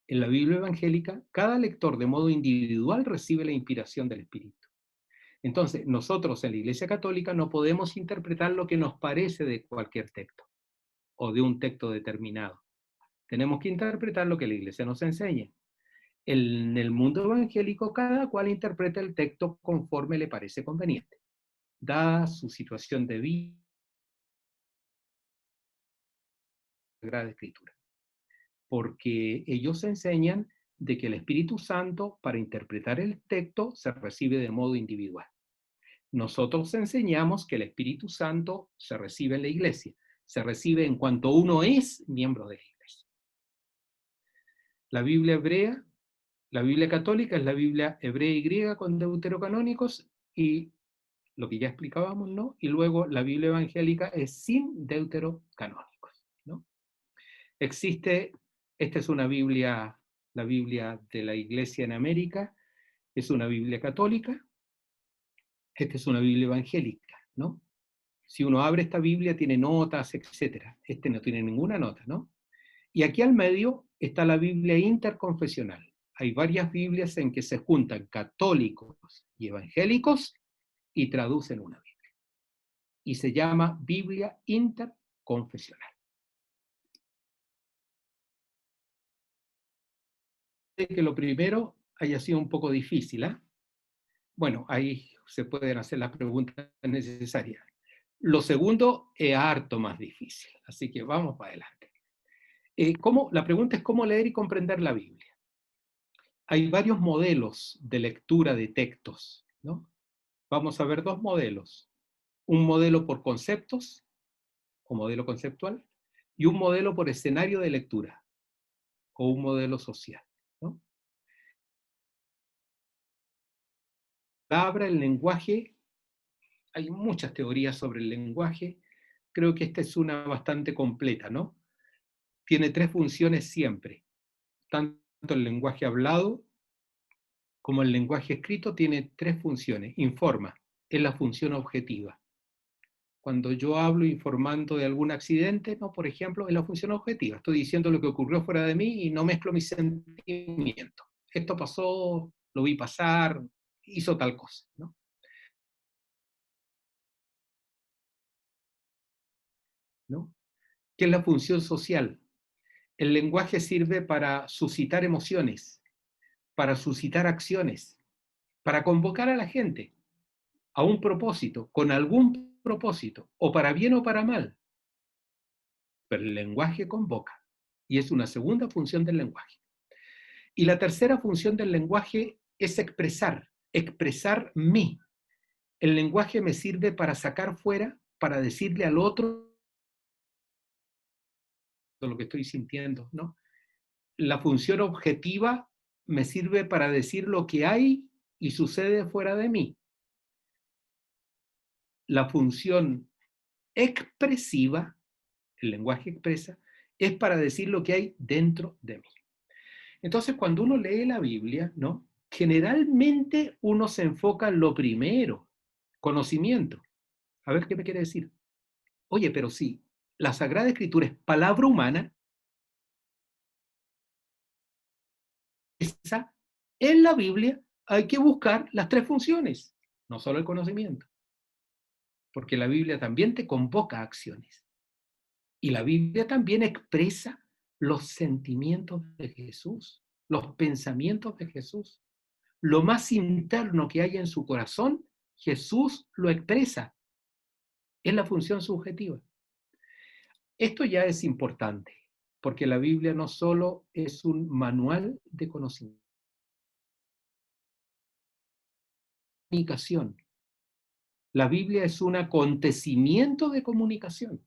En la Biblia evangélica, cada lector de modo individual recibe la inspiración del Espíritu. Entonces, nosotros en la Iglesia Católica no podemos interpretar lo que nos parece de cualquier texto o de un texto determinado. Tenemos que interpretar lo que la Iglesia nos enseña. En el mundo evangélico, cada cual interpreta el texto conforme le parece conveniente, dada su situación de vida, Sagrada Escritura. Porque ellos enseñan de que el Espíritu Santo, para interpretar el texto, se recibe de modo individual. Nosotros enseñamos que el Espíritu Santo se recibe en la iglesia, se recibe en cuanto uno es miembro de la iglesia. La Biblia hebrea, la Biblia católica es la Biblia hebrea y griega con deuterocanónicos y lo que ya explicábamos, ¿no? Y luego la Biblia evangélica es sin deuterocanónicos, ¿no? Existe, esta es una Biblia, la Biblia de la Iglesia en América, es una Biblia católica, esta es una Biblia evangélica, ¿no? Si uno abre esta Biblia tiene notas, etc. Este no tiene ninguna nota, ¿no? Y aquí al medio está la Biblia interconfesional. Hay varias Biblias en que se juntan católicos y evangélicos y traducen una Biblia. Y se llama Biblia interconfesional. Que lo primero haya sido un poco difícil, ¿eh? Bueno, ahí se pueden hacer las preguntas necesarias. Lo segundo es harto más difícil, así que vamos para adelante. La pregunta es cómo leer y comprender la Biblia. Hay varios modelos de lectura de textos, ¿no? Vamos a ver 2 modelos. Un modelo por conceptos, o modelo conceptual, y un modelo por escenario de lectura, o un modelo social, ¿no? La palabra, el lenguaje, hay muchas teorías sobre el lenguaje, creo que esta es una bastante completa, ¿no? Tiene 3 funciones siempre, tanto el lenguaje hablado como el lenguaje escrito tiene 3 funciones. Informa, es la función objetiva. Cuando yo hablo informando de algún accidente, ¿no? Por ejemplo, es la función objetiva. Estoy diciendo lo que ocurrió fuera de mí y no mezclo mis sentimientos. Esto pasó, lo vi pasar, hizo tal cosa, ¿no? ¿No? ¿Qué es la función social? El lenguaje sirve para suscitar emociones, para suscitar acciones, para convocar a la gente a un propósito, con algún propósito, o para bien o para mal. Pero el lenguaje convoca, y es una segunda función del lenguaje. Y la tercera función del lenguaje es expresar, expresarme. El lenguaje me sirve para sacar fuera, para decirle al otro lo que estoy sintiendo, ¿no? La función objetiva me sirve para decir lo que hay y sucede fuera de mí. La función expresiva, el lenguaje expresa, es para decir lo que hay dentro de mí. Entonces, cuando uno lee la Biblia, ¿no? generalmente uno se enfoca en lo primero, conocimiento. A ver qué me quiere decir. Oye, pero sí, la Sagrada Escritura es palabra humana, esa, en la Biblia hay que buscar las tres funciones, no solo el conocimiento, porque la Biblia también te convoca a acciones. Y la Biblia también expresa los sentimientos de Jesús, los pensamientos de Jesús. Lo más interno que hay en su corazón, Jesús lo expresa. Es la función subjetiva. Esto ya es importante, porque la Biblia no solo es un manual de conocimiento, comunicación. La Biblia es un acontecimiento de comunicación.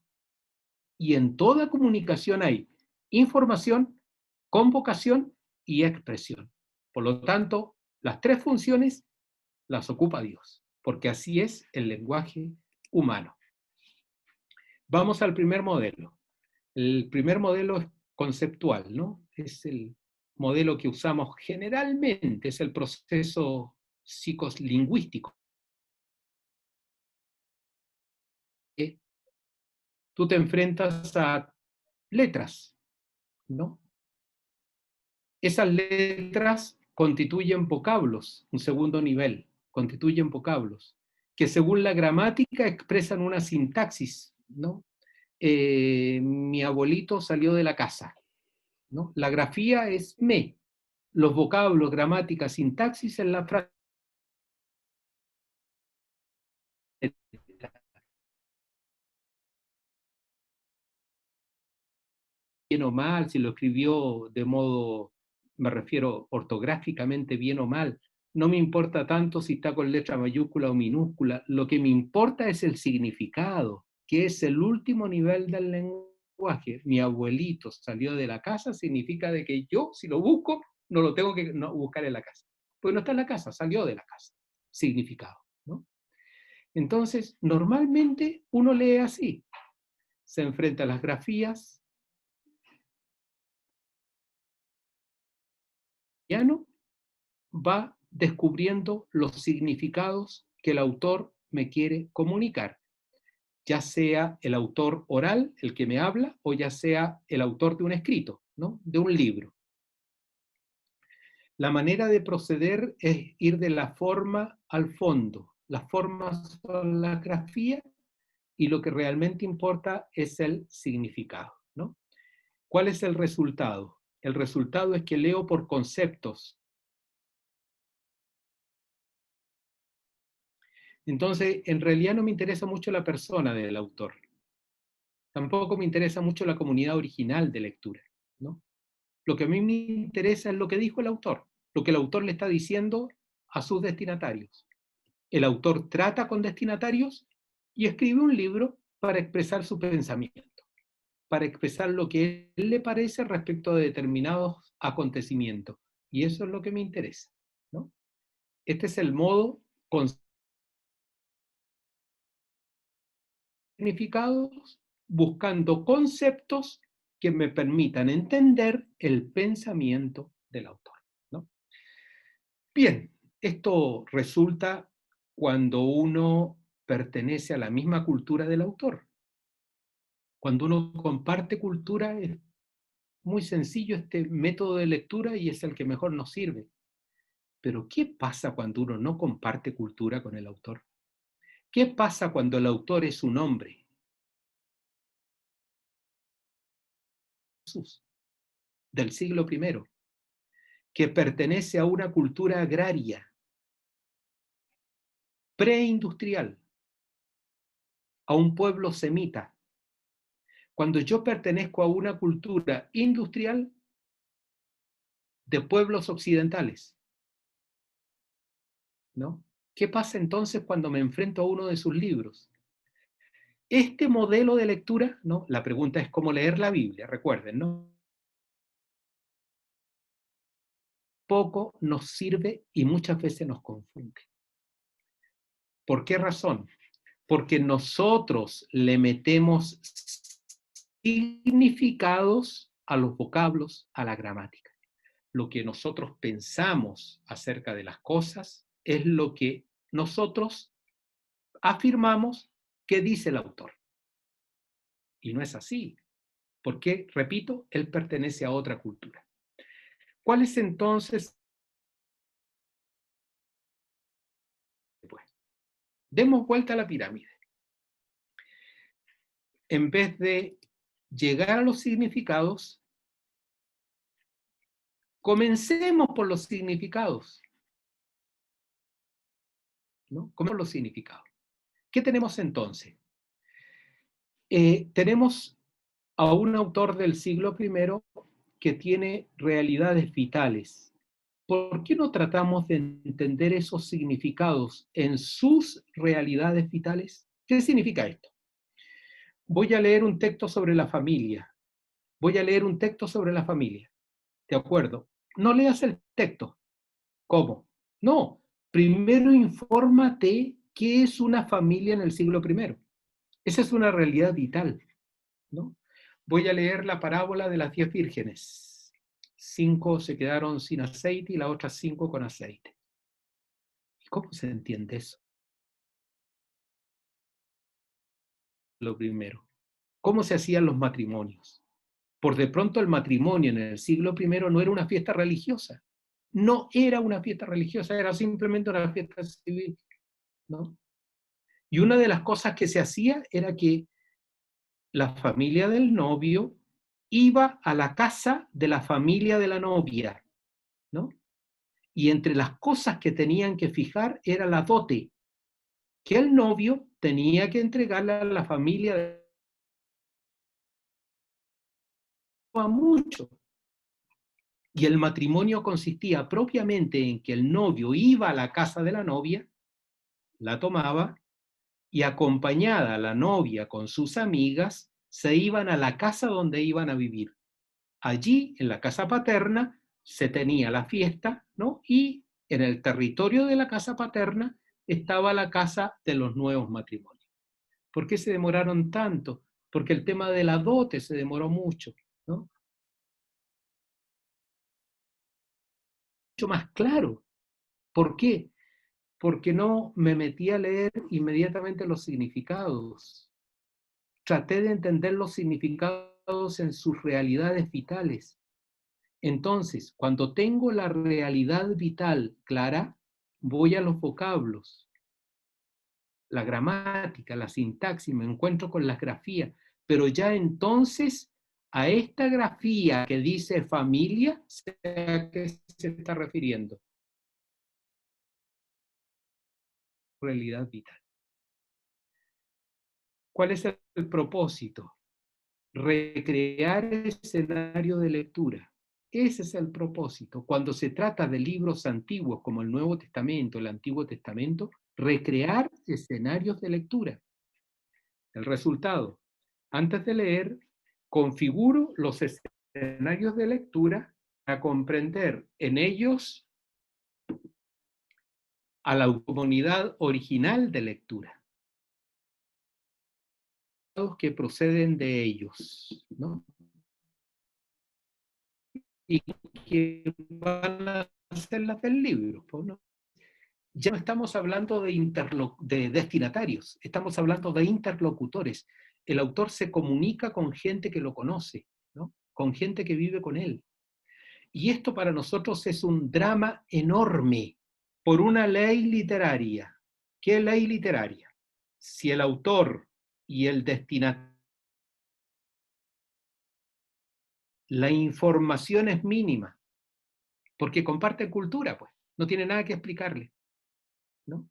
Y en toda comunicación hay información, convocación y expresión. Por lo tanto, las tres funciones las ocupa Dios, porque así es el lenguaje humano. Vamos al primer modelo. El primer modelo es conceptual, ¿no? Es el modelo que usamos generalmente, es el proceso psicolingüístico. Tú te enfrentas a letras, ¿no? Esas letras constituyen vocablos, un segundo nivel, constituyen vocablos, que según la gramática expresan una sintaxis, ¿no? Mi abuelito salió de la casa, ¿no? La grafía es me, los vocablos, gramática, sintaxis en la frase. Bien o mal, si lo escribió de modo, me refiero ortográficamente bien o mal, no me importa tanto si está con letra mayúscula o minúscula, lo que me importa es el significado, que es el último nivel del lenguaje. Mi abuelito salió de la casa significa de que yo, si lo busco, no lo tengo que buscar en la casa. Pues no está en la casa, salió de la casa. Significado, ¿no? Entonces, normalmente uno lee así. Se enfrenta a las grafías, va descubriendo los significados que el autor me quiere comunicar, ya sea el autor oral, el que me habla, o ya sea el autor de un escrito, ¿no? De un libro. La manera de proceder es ir de la forma al fondo. Las formas son la grafía y lo que realmente importa es el significado, ¿no? ¿Cuál es el resultado? El resultado es que leo por conceptos. Entonces, en realidad no me interesa mucho la persona del autor. Tampoco me interesa mucho la comunidad original de lectura, ¿no? Lo que a mí me interesa es lo que dijo el autor, lo que el autor le está diciendo a sus destinatarios. El autor trata con destinatarios y escribe un libro para expresar su pensamiento, para expresar lo que a él le parece respecto de determinados acontecimientos. Y eso es lo que me interesa, ¿no? Este es el modo con significados, buscando conceptos que me permitan entender el pensamiento del autor, ¿no? Bien, esto resulta cuando uno pertenece a la misma cultura del autor. Cuando uno comparte cultura, es muy sencillo este método de lectura y es el que mejor nos sirve. Pero ¿qué pasa cuando uno no comparte cultura con el autor? ¿Qué pasa cuando el autor es un hombre? Jesús, del siglo I, que pertenece a una cultura agraria, preindustrial, a un pueblo semita. Cuando yo pertenezco a una cultura industrial de pueblos occidentales, ¿no? ¿Qué pasa entonces cuando me enfrento a uno de sus libros? Este modelo de lectura, ¿no? La pregunta es cómo leer la Biblia, recuerden, ¿no? Poco nos sirve y muchas veces nos confunde. ¿Por qué razón? Porque nosotros le metemos significados a los vocablos, a la gramática. lo que nosotros pensamos acerca de las cosas, es lo que nosotros afirmamos que dice el autor. Y no es así, porque, repito, él pertenece a otra cultura. ¿Cuál es entonces? Pues, demos vuelta a la pirámide. En vez de llegar a los significados, comencemos por los significados. ¿No? ¿Cómo los significados? ¿Qué tenemos entonces? Tenemos a un autor del siglo I que tiene realidades vitales. ¿Por qué no tratamos de entender esos significados en sus realidades vitales? ¿Qué significa esto? Voy a leer un texto sobre la familia. Voy a leer un texto sobre la familia. ¿De acuerdo? No leas el texto. ¿Cómo? No. Primero infórmate qué es una familia en el siglo I. Esa es una realidad vital, ¿no? Voy a leer la parábola de las 10 vírgenes. 5 se quedaron sin aceite y las otras 5 con aceite. ¿Cómo se entiende eso? Lo primero. ¿Cómo se hacían los matrimonios? Por de pronto el matrimonio en el siglo I no era una fiesta religiosa. No era una fiesta religiosa, era simplemente una fiesta civil, ¿no? Y una de las cosas que se hacía era que la familia del novio iba a la casa de la familia de la novia, ¿no? Y entre las cosas que tenían que fijar era la dote, que el novio tenía que entregarle a la familia a mucho. Y el matrimonio consistía propiamente en que el novio iba a la casa de la novia, la tomaba, y acompañada a la novia con sus amigas, se iban a la casa donde iban a vivir. Allí, en la casa paterna, se tenía la fiesta, ¿no? Y en el territorio de la casa paterna estaba la casa de los nuevos matrimonios. ¿Por qué se demoraron tanto? Porque el tema de la dote se demoró mucho, ¿no? Mucho más claro. ¿Por qué? Porque no me metí a leer inmediatamente los significados. Traté de entender los significados en sus realidades vitales. Entonces, cuando tengo la realidad vital clara, voy a los vocablos, la gramática, la sintaxis, me encuentro con las grafías, pero ya entonces a esta grafía que dice familia, ¿a qué se está refiriendo? Realidad vital. ¿Cuál es el propósito? Recrear escenario de lectura. Ese es el propósito. Cuando se trata de libros antiguos como el Nuevo Testamento, el Antiguo Testamento, recrear escenarios de lectura. El resultado, antes de leer, configuro los escenarios de lectura para comprender en ellos a la comunidad original de lectura que proceden de ellos, ¿no? Y que van a ser las del libro, ¿no? Ya no estamos hablando de destinatarios, estamos hablando de interlocutores. El autor se comunica con gente que lo conoce, ¿no? Con gente que vive con él. Y esto para nosotros es un drama enorme por una ley literaria. ¿Qué ley literaria? Si el autor y el destinatario, la información es mínima, porque comparten cultura, pues, no tiene nada que explicarle, ¿no?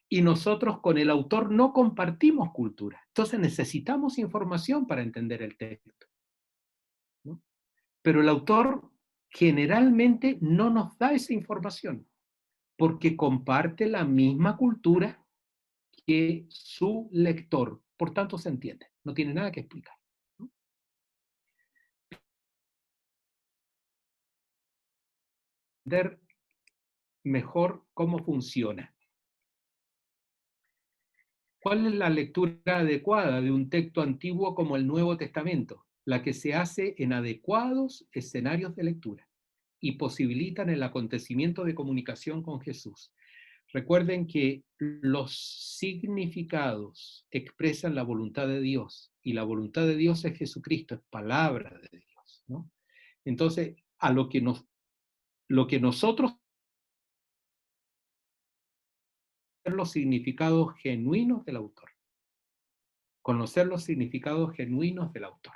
Y nosotros con el autor no compartimos cultura. Entonces necesitamos información para entender el texto, ¿no? Pero el autor generalmente no nos da esa información, porque comparte la misma cultura que su lector. Por tanto, se entiende. No tiene nada que explicar, ¿no? Entender mejor cómo funciona. ¿Cuál es la lectura adecuada de un texto antiguo como el Nuevo Testamento? La que se hace en adecuados escenarios de lectura. y posibilitan el acontecimiento de comunicación con Jesús. Recuerden que los significados expresan la voluntad de Dios, y la voluntad de Dios es Jesucristo, es palabra de Dios, ¿no? Entonces, lo que nosotros los significados genuinos del autor. Conocer los significados genuinos del autor.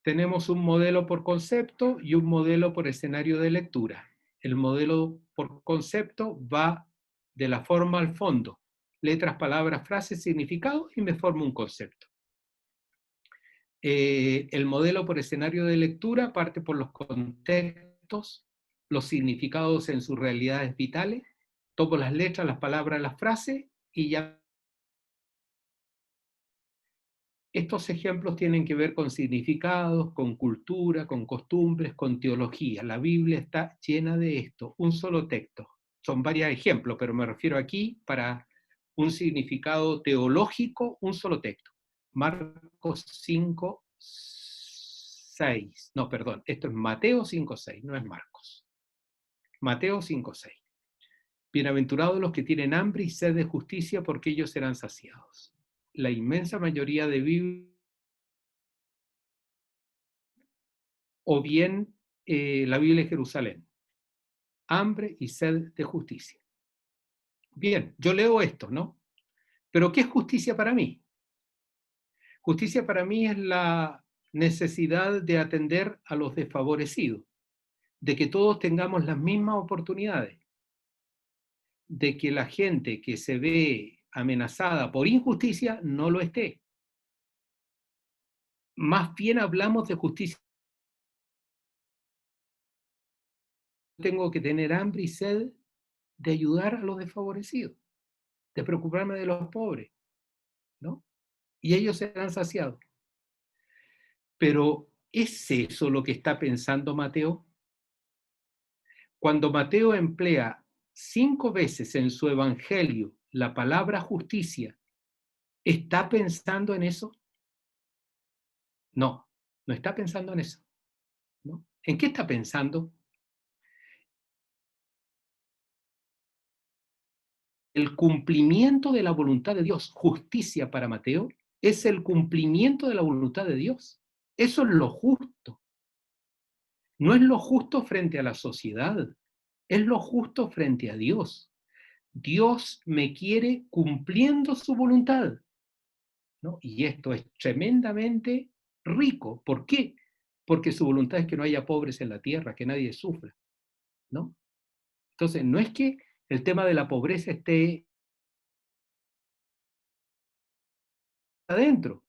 Tenemos un modelo por concepto y un modelo por escenario de lectura. El modelo por concepto va de la forma al fondo. Letras, palabras, frases, significados, y me forma un concepto. El modelo por escenario de lectura parte por los contextos, los significados en sus realidades vitales, tomo las letras, las palabras, las frases, y ya. Estos ejemplos tienen que ver con significados, con cultura, con costumbres, con teología. La Biblia está llena de esto, un solo texto. Son varios ejemplos, pero me refiero aquí para un significado teológico, un solo texto. Marcos 5, 6. No, perdón, esto es Mateo 5, 6, no es Marcos. Mateo 5, 6. Bienaventurados los que tienen hambre y sed de justicia, porque ellos serán saciados. La inmensa mayoría de Biblia, o bien la Biblia de Jerusalén. Hambre y sed de justicia. Bien, yo leo esto, ¿no? Pero ¿qué es justicia para mí? Justicia para mí es la necesidad de atender a los desfavorecidos, de que todos tengamos las mismas oportunidades, de que la gente que se ve amenazada por injusticia no lo esté. Más bien hablamos de justicia. Tengo que tener hambre y sed de ayudar a los desfavorecidos, de preocuparme de los pobres, ¿no? Y ellos serán saciados. Pero ¿es eso lo que está pensando Mateo? Cuando Mateo emplea 5 veces en su evangelio la palabra justicia, ¿está pensando en eso? No, no está pensando en eso, ¿no? ¿En qué está pensando? El cumplimiento de la voluntad de Dios. Justicia para Mateo es el cumplimiento de la voluntad de Dios. Eso es lo justo. No es lo justo frente a la sociedad, es lo justo frente a Dios. Dios me quiere cumpliendo su voluntad, ¿no? Y esto es tremendamente rico. ¿Por qué? Porque su voluntad es que no haya pobres en la tierra, que nadie sufra, ¿no? Entonces, no es que el tema de la pobreza esté adentro,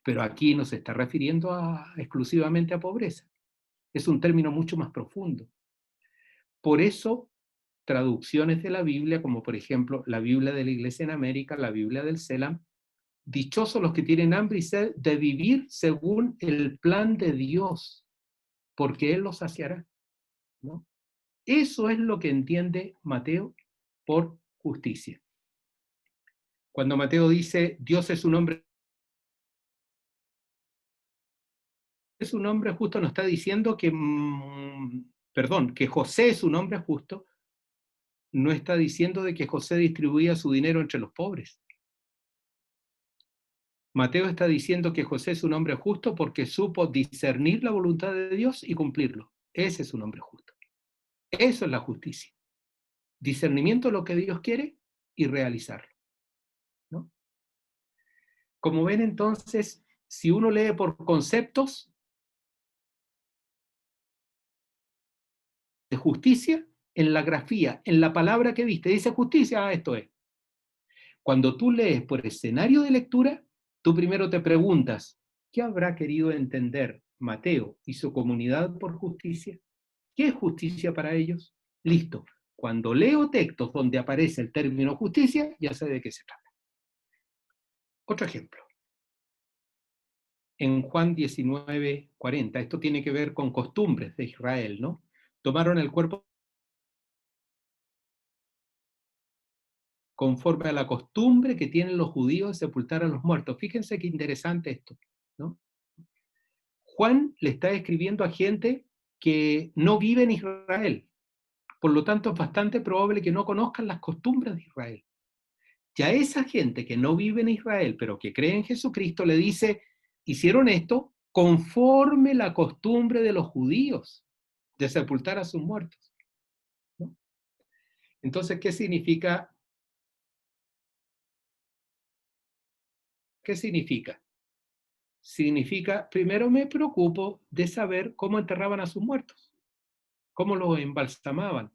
pero aquí no se está refiriendo exclusivamente a pobreza. Es un término mucho más profundo. Por eso, traducciones de la Biblia, como por ejemplo la Biblia de la Iglesia en América, la Biblia del CELAM, dichosos los que tienen hambre y sed de vivir según el plan de Dios, porque Él los saciará, ¿no? Eso es lo que entiende Mateo por justicia. Cuando Mateo dice, Dios es un hombre justo, no está diciendo que, que José es un hombre justo, no está diciendo de que José distribuía su dinero entre los pobres. Mateo está diciendo que José es un hombre justo porque supo discernir la voluntad de Dios y cumplirlo. Ese es un hombre justo. Eso es la justicia. Discernimiento de lo que Dios quiere y realizarlo, ¿no? Como ven entonces, si uno lee por conceptos de justicia, en la grafía, en la palabra que viste, dice justicia, esto es. Cuando tú lees por escenario de lectura, tú primero te preguntas, ¿qué habrá querido entender Mateo y su comunidad por justicia? ¿Qué es justicia para ellos? Listo. Cuando leo textos donde aparece el término justicia, ya sé de qué se trata. Otro ejemplo. En Juan 19:40, esto tiene que ver con costumbres de Israel, ¿no? Tomaron el cuerpo conforme a la costumbre que tienen los judíos de sepultar a los muertos. Fíjense qué interesante esto, ¿no? Juan le está escribiendo a gente que no vive en Israel. Por lo tanto, es bastante probable que no conozcan las costumbres de Israel. Y a esa gente que no vive en Israel, pero que cree en Jesucristo, le dice, hicieron esto conforme la costumbre de los judíos, de sepultar a sus muertos, ¿no? Entonces, ¿qué significa? ¿Qué significa? Significa, primero me preocupo de saber cómo enterraban a sus muertos, cómo los embalsamaban,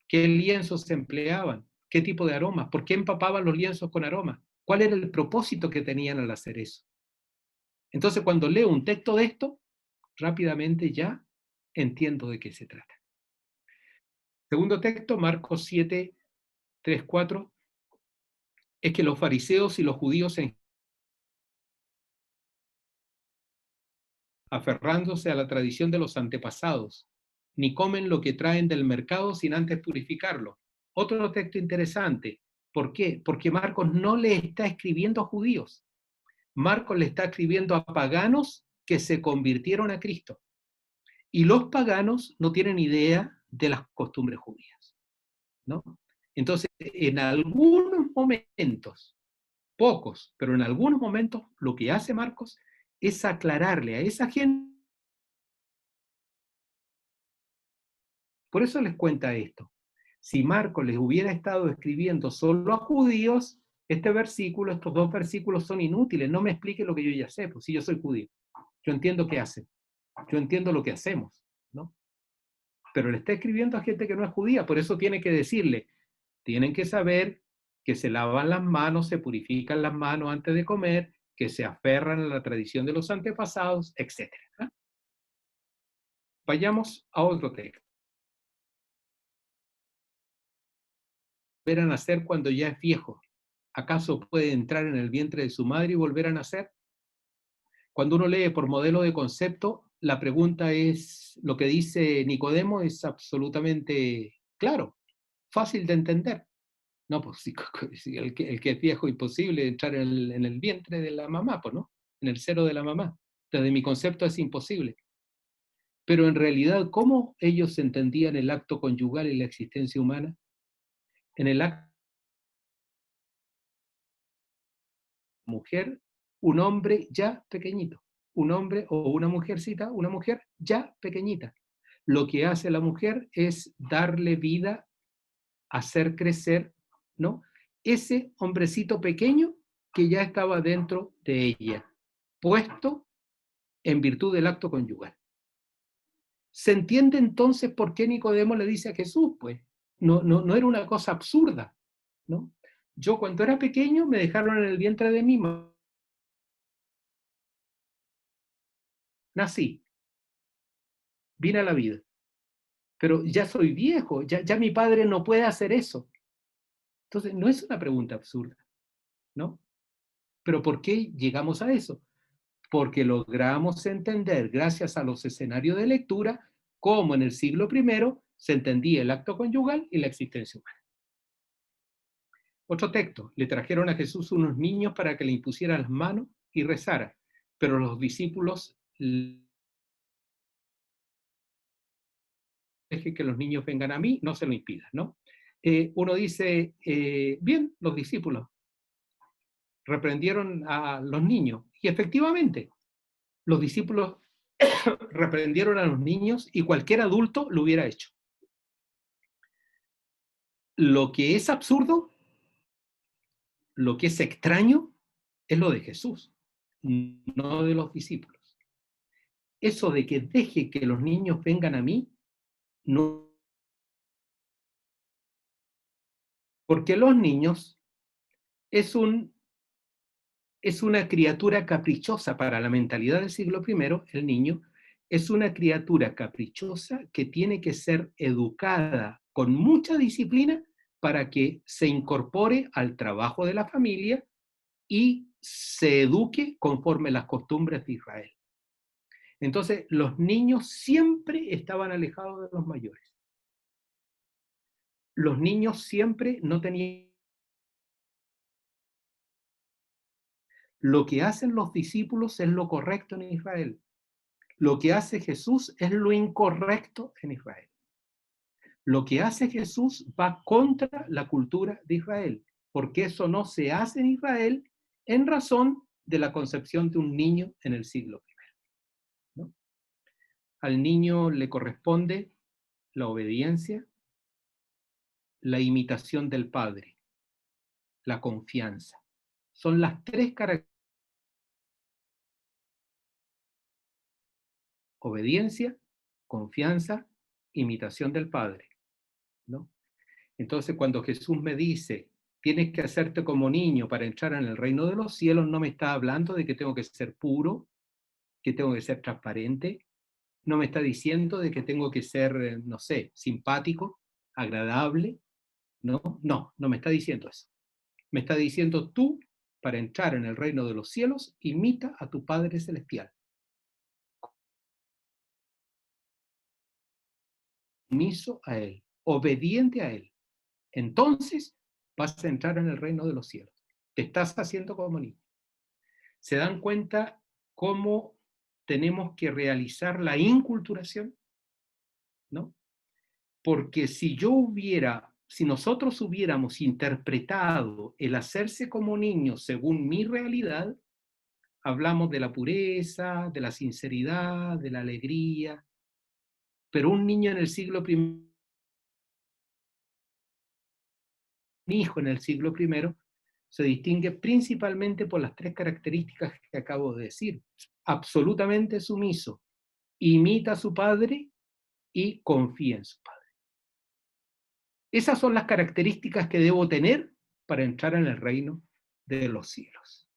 qué lienzos se empleaban, qué tipo de aromas, por qué empapaban los lienzos con aromas, cuál era el propósito que tenían al hacer eso. Entonces, cuando leo un texto de esto, rápidamente ya entiendo de qué se trata. Segundo texto, Marcos 7, 3, 4, es que los fariseos y los judíos, aferrándose a la tradición de los antepasados, ni comen lo que traen del mercado sin antes purificarlo. Otro texto interesante. ¿Por qué? Porque Marcos no le está escribiendo a judíos. Marcos le está escribiendo a paganos que se convirtieron a Cristo. Y los paganos no tienen idea de las costumbres judías, ¿no? Entonces, en algunos momentos, pocos, pero en algunos momentos, lo que hace Marcos es aclararle a esa gente. Por eso les cuenta esto. Si Marcos les hubiera estado escribiendo solo a judíos, estos dos versículos son inútiles. No me explique lo que yo ya sé, pues si yo soy judío. Yo entiendo qué hacen. Yo entiendo lo que hacemos, ¿no? Pero le está escribiendo a gente que no es judía, por eso tiene que decirle, tienen que saber que se lavan las manos, se purifican las manos antes de comer, que se aferran a la tradición de los antepasados, etc. Vayamos a otro texto. Volver a nacer cuando ya es viejo. ¿Acaso puede entrar en el vientre de su madre y volver a nacer? Cuando uno lee por modelo de concepto, la pregunta es, lo que dice Nicodemo es absolutamente claro, fácil de entender. No, pues si el que es viejo, imposible entrar en el vientre de la mamá, pues, ¿no? En el seno de la mamá. Desde mi concepto es imposible. Pero en realidad, ¿cómo ellos entendían el acto conyugal y la existencia humana? En el acto mujer, un hombre ya pequeñito. Un hombre o una mujercita, una mujer ya pequeñita. Lo que hace la mujer es darle vida, hacer crecer, ¿no? Ese hombrecito pequeño que ya estaba dentro de ella, puesto en virtud del acto conyugal. ¿Se entiende entonces por qué Nicodemo le dice a Jesús? Pues no era una cosa absurda, ¿no? Yo cuando era pequeño me dejaron en el vientre de mi mamá. Nací, vine a la vida, pero ya soy viejo, ya mi padre no puede hacer eso. Entonces, no es una pregunta absurda, ¿no? Pero ¿por qué llegamos a eso? Porque logramos entender, gracias a los escenarios de lectura, cómo en el siglo I se entendía el acto conyugal y la existencia humana. Otro texto, le trajeron a Jesús unos niños para que le impusieran las manos y rezara, pero los discípulos dejen que los niños vengan a mí, no se lo impidan, ¿no? Uno dice, bien, los discípulos reprendieron a los niños, y efectivamente, los discípulos reprendieron a los niños y cualquier adulto lo hubiera hecho. Lo que es absurdo, lo que es extraño, es lo de Jesús, no de los discípulos. Eso de que deje que los niños vengan a mí, no. Porque los niños es una criatura caprichosa para la mentalidad del siglo I, el niño es una criatura caprichosa que tiene que ser educada con mucha disciplina para que se incorpore al trabajo de la familia y se eduque conforme las costumbres de Israel. Entonces, los niños siempre estaban alejados de los mayores. Los niños siempre no tenían. Lo que hacen los discípulos es lo correcto en Israel. Lo que hace Jesús es lo incorrecto en Israel. Lo que hace Jesús va contra la cultura de Israel, porque eso no se hace en Israel en razón de la concepción de un niño en el siglo I, ¿no? Al niño le corresponde la obediencia, la imitación del padre, la confianza. Son las tres características: obediencia, confianza, imitación del padre, ¿no? Entonces, cuando Jesús me dice, tienes que hacerte como niño para entrar en el reino de los cielos, no me está hablando de que tengo que ser puro, que tengo que ser transparente, no me está diciendo de que tengo que ser, no sé, simpático, agradable, no me está diciendo eso. Me está diciendo, tú, para entrar en el reino de los cielos, imita a tu Padre Celestial. Sumiso a Él, obediente a Él. Entonces vas a entrar en el reino de los cielos. Te estás haciendo como niño. ¿Se dan cuenta cómo tenemos que realizar la inculturación? ¿No? Porque si nosotros hubiéramos interpretado el hacerse como niño según mi realidad, hablamos de la pureza, de la sinceridad, de la alegría, pero un niño en el siglo I, un hijo en el siglo I, se distingue principalmente por las tres características que acabo de decir: absolutamente sumiso, imita a su padre y confía en su padre. Esas son las características que debo tener para entrar en el reino de los cielos.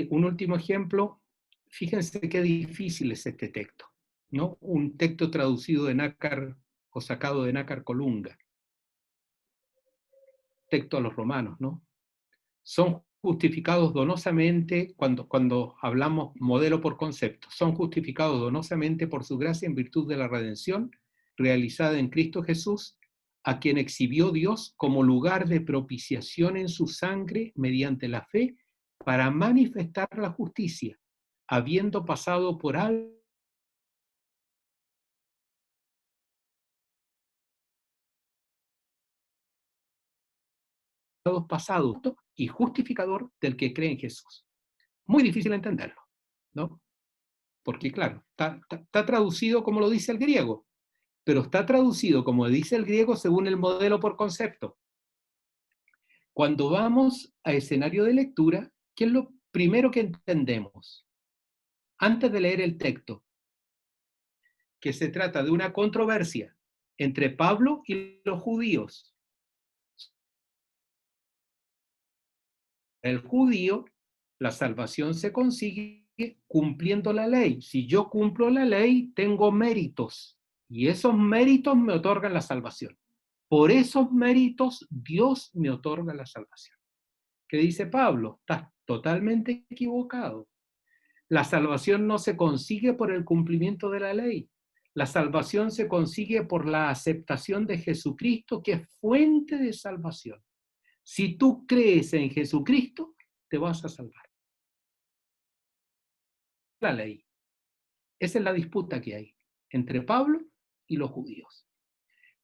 Un último ejemplo, fíjense qué difícil es este texto, ¿no? Un texto traducido de Nácar o sacado de Nácar Colunga, texto a los romanos, ¿no? Son justificados donosamente, cuando hablamos modelo por concepto, son justificados donosamente por su gracia en virtud de la redención realizada en Cristo Jesús, a quien exhibió Dios como lugar de propiciación en su sangre mediante la fe, para manifestar la justicia, habiendo pasado por alto pasados y justificador del que cree en Jesús. Muy difícil entenderlo, ¿no? Porque claro, está traducido como lo dice el griego, pero está traducido como dice el griego según el modelo por concepto. Cuando vamos a escenario de lectura, ¿qué es lo primero que entendemos? Antes de leer el texto, que se trata de una controversia entre Pablo y los judíos. El judío, la salvación se consigue cumpliendo la ley. Si yo cumplo la ley, tengo méritos, y esos méritos me otorgan la salvación. Por esos méritos, Dios me otorga la salvación. ¿Qué dice Pablo? Estás totalmente equivocado. La salvación no se consigue por el cumplimiento de la ley. La salvación se consigue por la aceptación de Jesucristo, que es fuente de salvación. Si tú crees en Jesucristo, te vas a salvar. La ley. Esa es la disputa que hay entre Pablo y los judíos.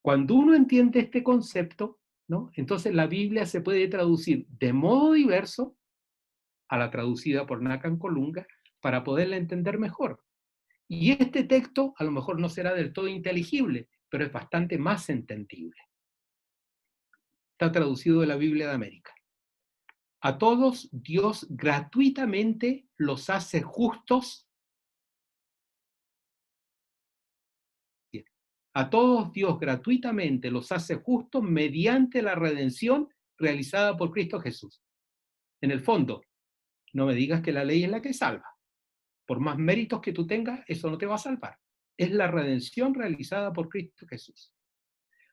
Cuando uno entiende este concepto, ¿no? Entonces la Biblia se puede traducir de modo diverso a la traducida por Nácar Colunga para poderla entender mejor. Y este texto a lo mejor no será del todo inteligible, pero es bastante más entendible. Está traducido de la Biblia de América. A todos Dios gratuitamente los hace justos. A todos Dios gratuitamente los hace justos mediante la redención realizada por Cristo Jesús. En el fondo, no me digas que la ley es la que salva. Por más méritos que tú tengas, eso no te va a salvar. Es la redención realizada por Cristo Jesús,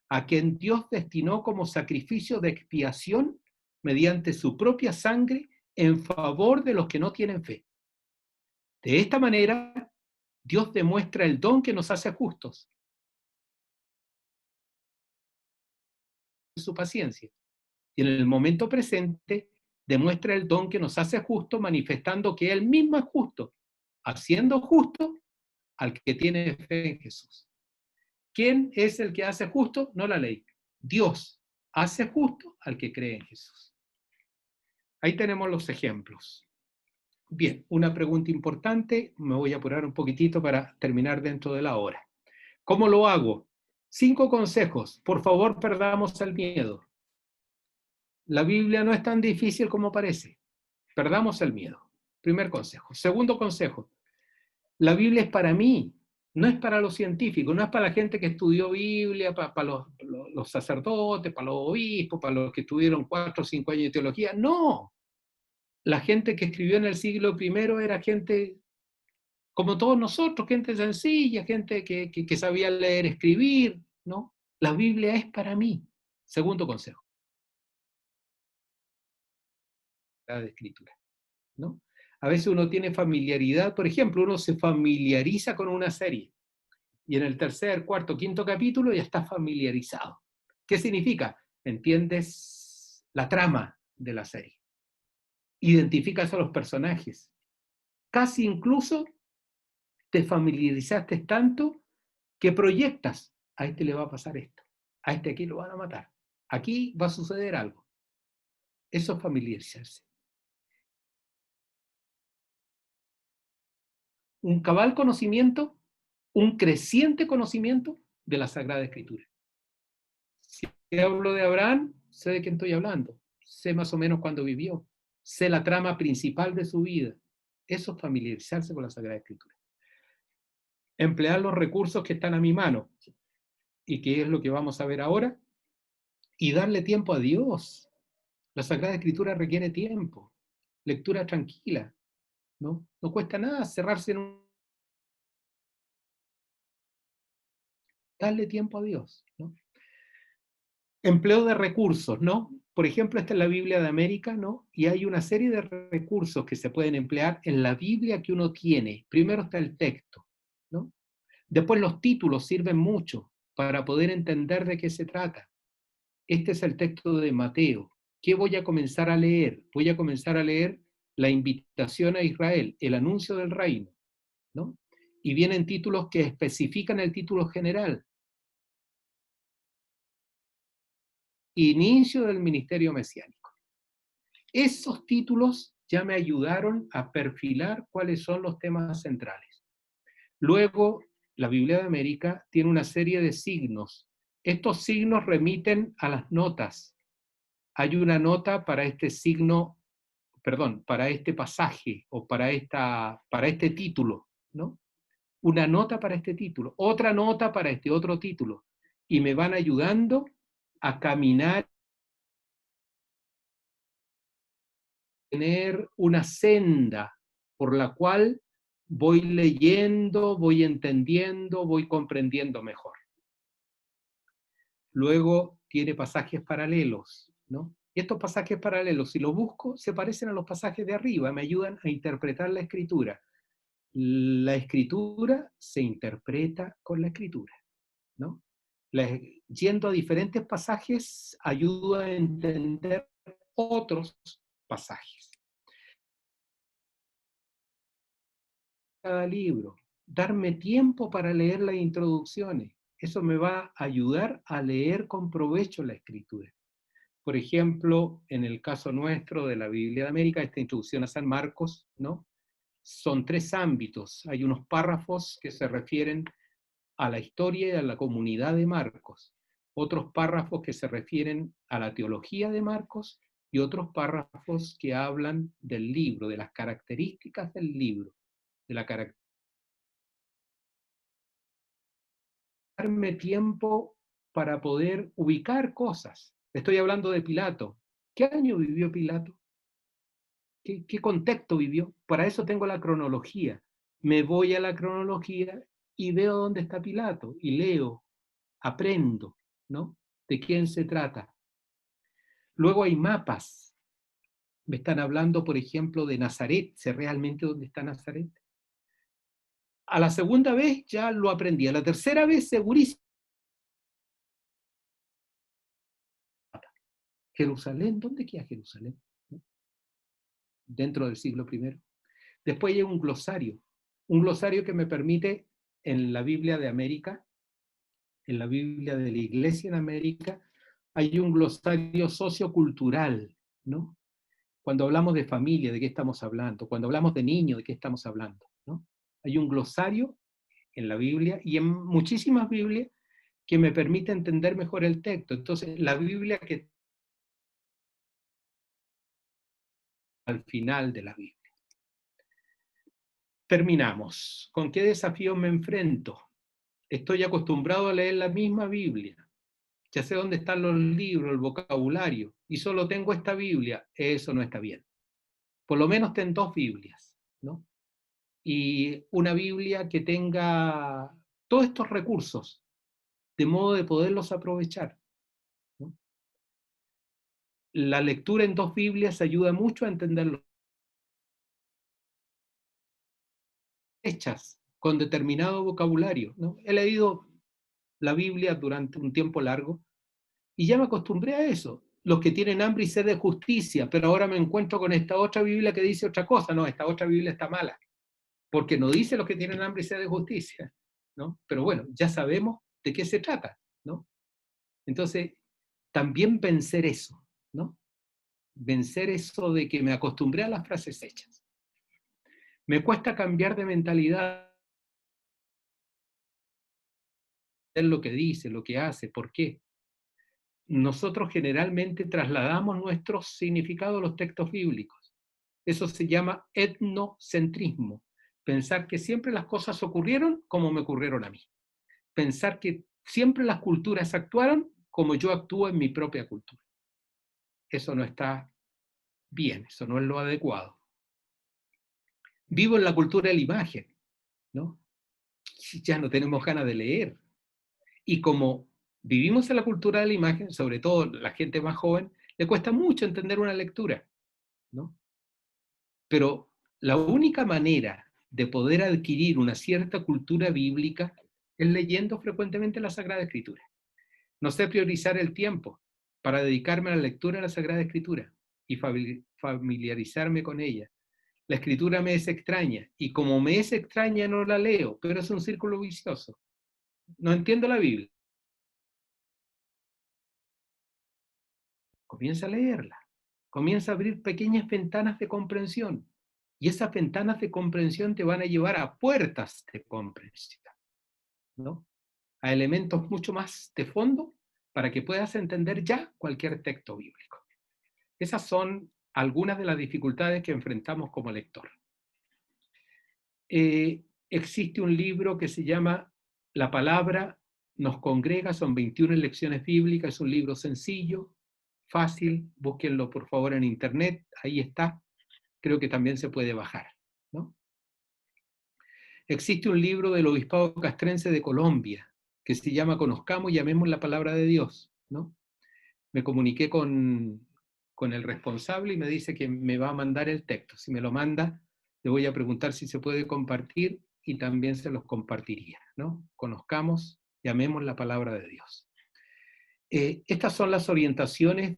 a quien Dios destinó como sacrificio de expiación mediante su propia sangre en favor de los que no tienen fe. De esta manera, Dios demuestra el don que nos hace justos, su paciencia, y en el momento presente demuestra el don que nos hace justos, manifestando que Él mismo es justo, haciendo justo al que tiene fe en Jesús. ¿Quién es el que hace justo? No la ley. Dios hace justo al que cree en Jesús. Ahí tenemos los ejemplos. Bien, una pregunta importante, me voy a apurar un poquitito para terminar dentro de la hora. ¿Cómo lo hago? 5 consejos. Por favor, perdamos el miedo. La Biblia no es tan difícil como parece. Perdamos el miedo. Primer consejo. Segundo consejo. La Biblia es para mí, no es para los científicos, no es para la gente que estudió Biblia, para los sacerdotes, para los obispos, para los que estuvieron 4 o 5 años de teología. No. La gente que escribió en el siglo I era gente como todos nosotros, gente sencilla, gente que sabía leer, escribir, ¿no? La Biblia es para mí. Segundo consejo. La escritura, ¿no? A veces uno tiene familiaridad, por ejemplo, uno se familiariza con una serie y en el tercer, cuarto, quinto capítulo ya está familiarizado. ¿Qué significa? Entiendes la trama de la serie. Identificas a los personajes. Casi incluso te familiarizaste tanto que proyectas, a este le va a pasar esto, a este aquí lo van a matar, aquí va a suceder algo. Eso es familiarizarse. Un cabal conocimiento, un creciente conocimiento de la Sagrada Escritura. Si hablo de Abraham, sé de quién estoy hablando, sé más o menos cuándo vivió, sé la trama principal de su vida. Eso es familiarizarse con la Sagrada Escritura. Emplear los recursos que están a mi mano, y que es lo que vamos a ver ahora, y darle tiempo a Dios. La Sagrada Escritura requiere tiempo, lectura tranquila, ¿no? No cuesta nada cerrarse en un... Darle tiempo a Dios, ¿no? Empleo de recursos, ¿no? Por ejemplo, esta es la Biblia de América, ¿no? Y hay una serie de recursos que se pueden emplear en la Biblia que uno tiene. Primero está el texto, ¿no? Después los títulos sirven mucho para poder entender de qué se trata. Este es el texto de Mateo. ¿Qué voy a comenzar a leer? Voy a comenzar a leer la invitación a Israel, el anuncio del reino, ¿no? Y vienen títulos que especifican el título general. Inicio del ministerio mesiánico. Esos títulos ya me ayudaron a perfilar cuáles son los temas centrales. Luego, la Biblia de América tiene una serie de signos. Estos signos remiten a las notas. Hay una nota para este signo, perdón, para este pasaje o para este título, ¿no? Una nota para este título, otra nota para este otro título. Y me van ayudando a caminar, tener una senda por la cual voy leyendo, voy entendiendo, voy comprendiendo mejor. Luego tiene pasajes paralelos, ¿no? Y estos pasajes paralelos, si los busco, se parecen a los pasajes de arriba, me ayudan a interpretar la escritura. La escritura se interpreta con la escritura, ¿no? Yendo a diferentes pasajes ayuda a entender otros pasajes. Cada libro, darme tiempo para leer las introducciones, eso me va a ayudar a leer con provecho la escritura. Por ejemplo, en el caso nuestro de la Biblia de América, esta introducción a San Marcos, ¿no? Son 3 ámbitos. Hay unos párrafos que se refieren a la historia y a la comunidad de Marcos, otros párrafos que se refieren a la teología de Marcos y otros párrafos que hablan del libro, de las características del libro, de la darme tiempo para poder ubicar cosas. Estoy hablando de Pilato. ¿Qué año vivió Pilato? ¿Qué contexto vivió? Para eso tengo la cronología. Me voy a la cronología y veo dónde está Pilato y leo, aprendo, ¿no? ¿De quién se trata? Luego hay mapas. Me están hablando, por ejemplo, de Nazaret. ¿Sé realmente dónde está Nazaret? A la segunda vez ya lo aprendí. A la tercera vez, segurísimo. Jerusalén, ¿dónde queda Jerusalén? Dentro del siglo I. Después hay un glosario. un glosario que me permite, en la Biblia de América, en la Biblia de la Iglesia en América, hay un glosario sociocultural, ¿no? Cuando hablamos de familia, ¿de qué estamos hablando? Cuando hablamos de niños, ¿de qué estamos hablando? ¿No? Hay un glosario en la Biblia y en muchísimas Biblias que me permite entender mejor el texto. Entonces, la Biblia que al final de la Biblia. Terminamos. ¿Con qué desafío me enfrento? Estoy acostumbrado a leer la misma Biblia. Ya sé dónde están los libros, el vocabulario, y solo tengo esta Biblia. Eso no está bien. Por lo menos ten 2 Biblias, ¿no? Y una Biblia que tenga todos estos recursos, de modo de poderlos aprovechar, ¿no? La lectura en 2 Biblias ayuda mucho a entenderlo. Hechas con determinado vocabulario, ¿no? He leído la Biblia durante un tiempo largo y ya me acostumbré a eso. Los que tienen hambre y sed de justicia, pero ahora me encuentro con esta otra Biblia que dice otra cosa. No, esta otra Biblia está mala, porque no dice los que tienen hambre y sed de justicia, ¿no? Pero bueno, ya sabemos de qué se trata, ¿no? Entonces, también vencer eso, ¿no? Vencer eso de que me acostumbré a las frases hechas. Me cuesta cambiar de mentalidad, lo que dice, lo que hace, ¿por qué? Nosotros generalmente trasladamos nuestros significados a los textos bíblicos. Eso se llama etnocentrismo. Pensar que siempre las cosas ocurrieron como me ocurrieron a mí. Pensar que siempre las culturas actuaron como yo actúo en mi propia cultura. Eso no está bien, eso no es lo adecuado. Vivo en la cultura de la imagen, ¿no? Ya no tenemos ganas de leer. Y como vivimos en la cultura de la imagen, sobre todo la gente más joven, le cuesta mucho entender una lectura, ¿no? Pero la única manera de poder adquirir una cierta cultura bíblica es leyendo frecuentemente la Sagrada Escritura. No sé priorizar el tiempo para dedicarme a la lectura de la Sagrada Escritura y familiarizarme con ella. La Escritura me es extraña y como me es extraña no la leo, pero es un círculo vicioso. No entiendo la Biblia. Comienza a leerla. Comienza a abrir pequeñas ventanas de comprensión. Y esas ventanas de comprensión te van a llevar a puertas de comprensión, ¿no? A elementos mucho más de fondo para que puedas entender ya cualquier texto bíblico. Esas son algunas de las dificultades que enfrentamos como lector. Existe un libro que se llama La Palabra nos congrega, son 21 lecciones bíblicas, es un libro sencillo, fácil, búsquenlo por favor en internet, ahí está, creo que también se puede bajar, ¿no? Existe un libro del Obispado Castrense de Colombia que se llama Conozcamos y amemos la palabra de Dios, ¿no? Me comuniqué con el responsable y me dice que me va a mandar el texto. Si me lo manda, le voy a preguntar si se puede compartir y también se los compartiría, ¿no? Conozcamos y amemos la palabra de Dios. Estas son las orientaciones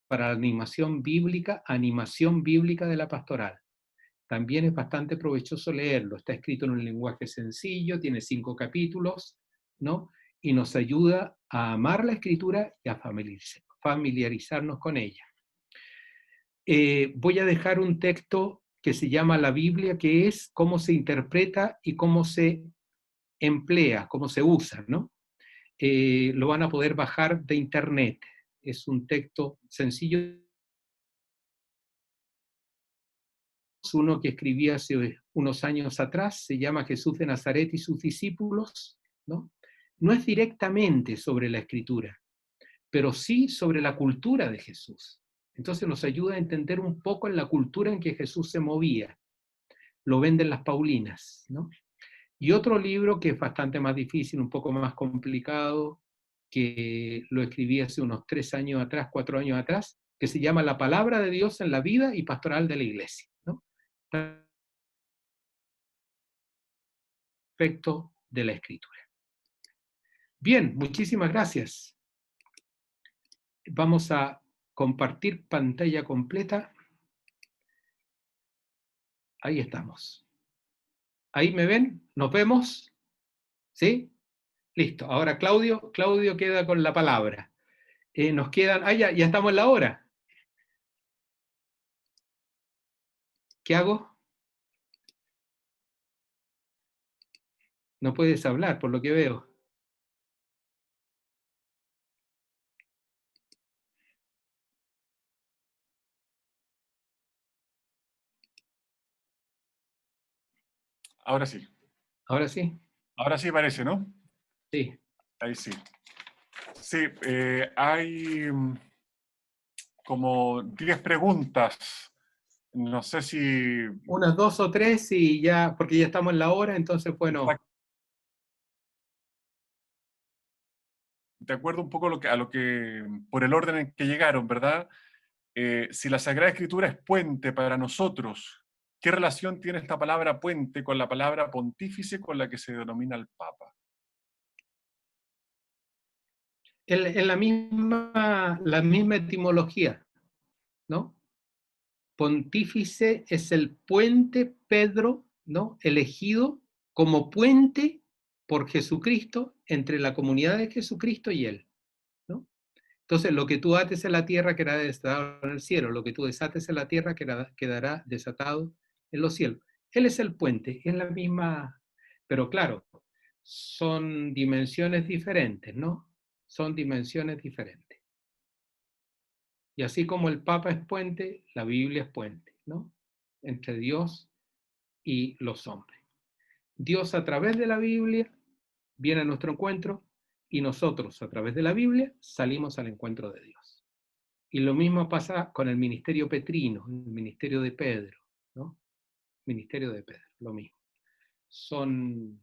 para la animación bíblica de la pastoral. También es bastante provechoso leerlo. Está escrito en un lenguaje sencillo, tiene 5 capítulos, ¿no? Y nos ayuda a amar la Escritura y a familiarizarnos con ella. Voy a dejar un texto que se llama La Biblia, que es cómo se interpreta y cómo se emplea, cómo se usa, ¿no? Lo van a poder bajar de internet. Es un texto sencillo. Uno que escribí hace unos años atrás, se llama Jesús de Nazaret y sus discípulos, ¿no? No es directamente sobre la Escritura, pero sí sobre la cultura de Jesús. Entonces nos ayuda a entender un poco en la cultura en que Jesús se movía. Lo venden las Paulinas, ¿no? Y otro libro que es bastante más difícil, un poco más complicado, que lo escribí hace unos 3 años atrás, 4 años atrás, que se llama La Palabra de Dios en la vida y pastoral de la Iglesia, ¿no? Respecto de la Escritura. Bien, muchísimas gracias. Vamos a compartir pantalla completa. Ahí estamos. ¿Ahí me ven? ¿Nos vemos? ¿Sí? Listo. Ahora Claudio queda con la palabra. Nos quedan... ya estamos en la hora. ¿Qué hago? No puedes hablar, por lo que veo. Ahora sí. ¿Ahora sí? Ahora sí parece, ¿no? Sí. Ahí sí. Sí, hay como 10 preguntas. No sé si... Unas 2 o 3 y ya, porque ya estamos en la hora, entonces, bueno. De acuerdo un poco a lo que, por el orden en que llegaron, ¿verdad? Si la Sagrada Escritura es puente para nosotros, ¿qué relación tiene esta palabra puente con la palabra pontífice con la que se denomina el Papa? En la misma etimología, ¿no? Pontífice es el puente, Pedro, ¿no? Elegido como puente por Jesucristo entre la comunidad de Jesucristo y él, ¿no? Entonces, lo que tú ates en la tierra quedará desatado en el cielo, lo que tú desates en la tierra quedará desatado en los cielos. Él es el puente, es la misma, pero claro, son dimensiones diferentes, ¿no? Son dimensiones diferentes. Y así como el Papa es puente, la Biblia es puente, ¿no? Entre Dios y los hombres. Dios a través de la Biblia viene a nuestro encuentro y nosotros a través de la Biblia salimos al encuentro de Dios. Y lo mismo pasa con el ministerio petrino, el ministerio de Pedro, ¿no? Ministerio de Pedro, lo mismo. Son,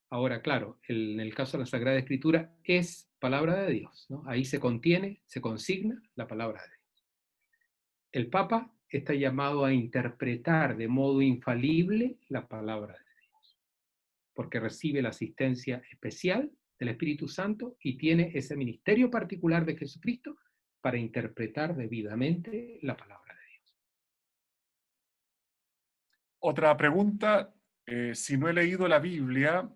ahora claro, en el caso de la Sagrada Escritura es palabra de Dios, ¿no? Ahí se contiene, se consigna la palabra de Dios. El Papa está llamado a interpretar de modo infalible la palabra de Dios, porque recibe la asistencia especial del Espíritu Santo y tiene ese ministerio particular de Jesucristo para interpretar debidamente la palabra de Dios. Otra pregunta, si no he leído la Biblia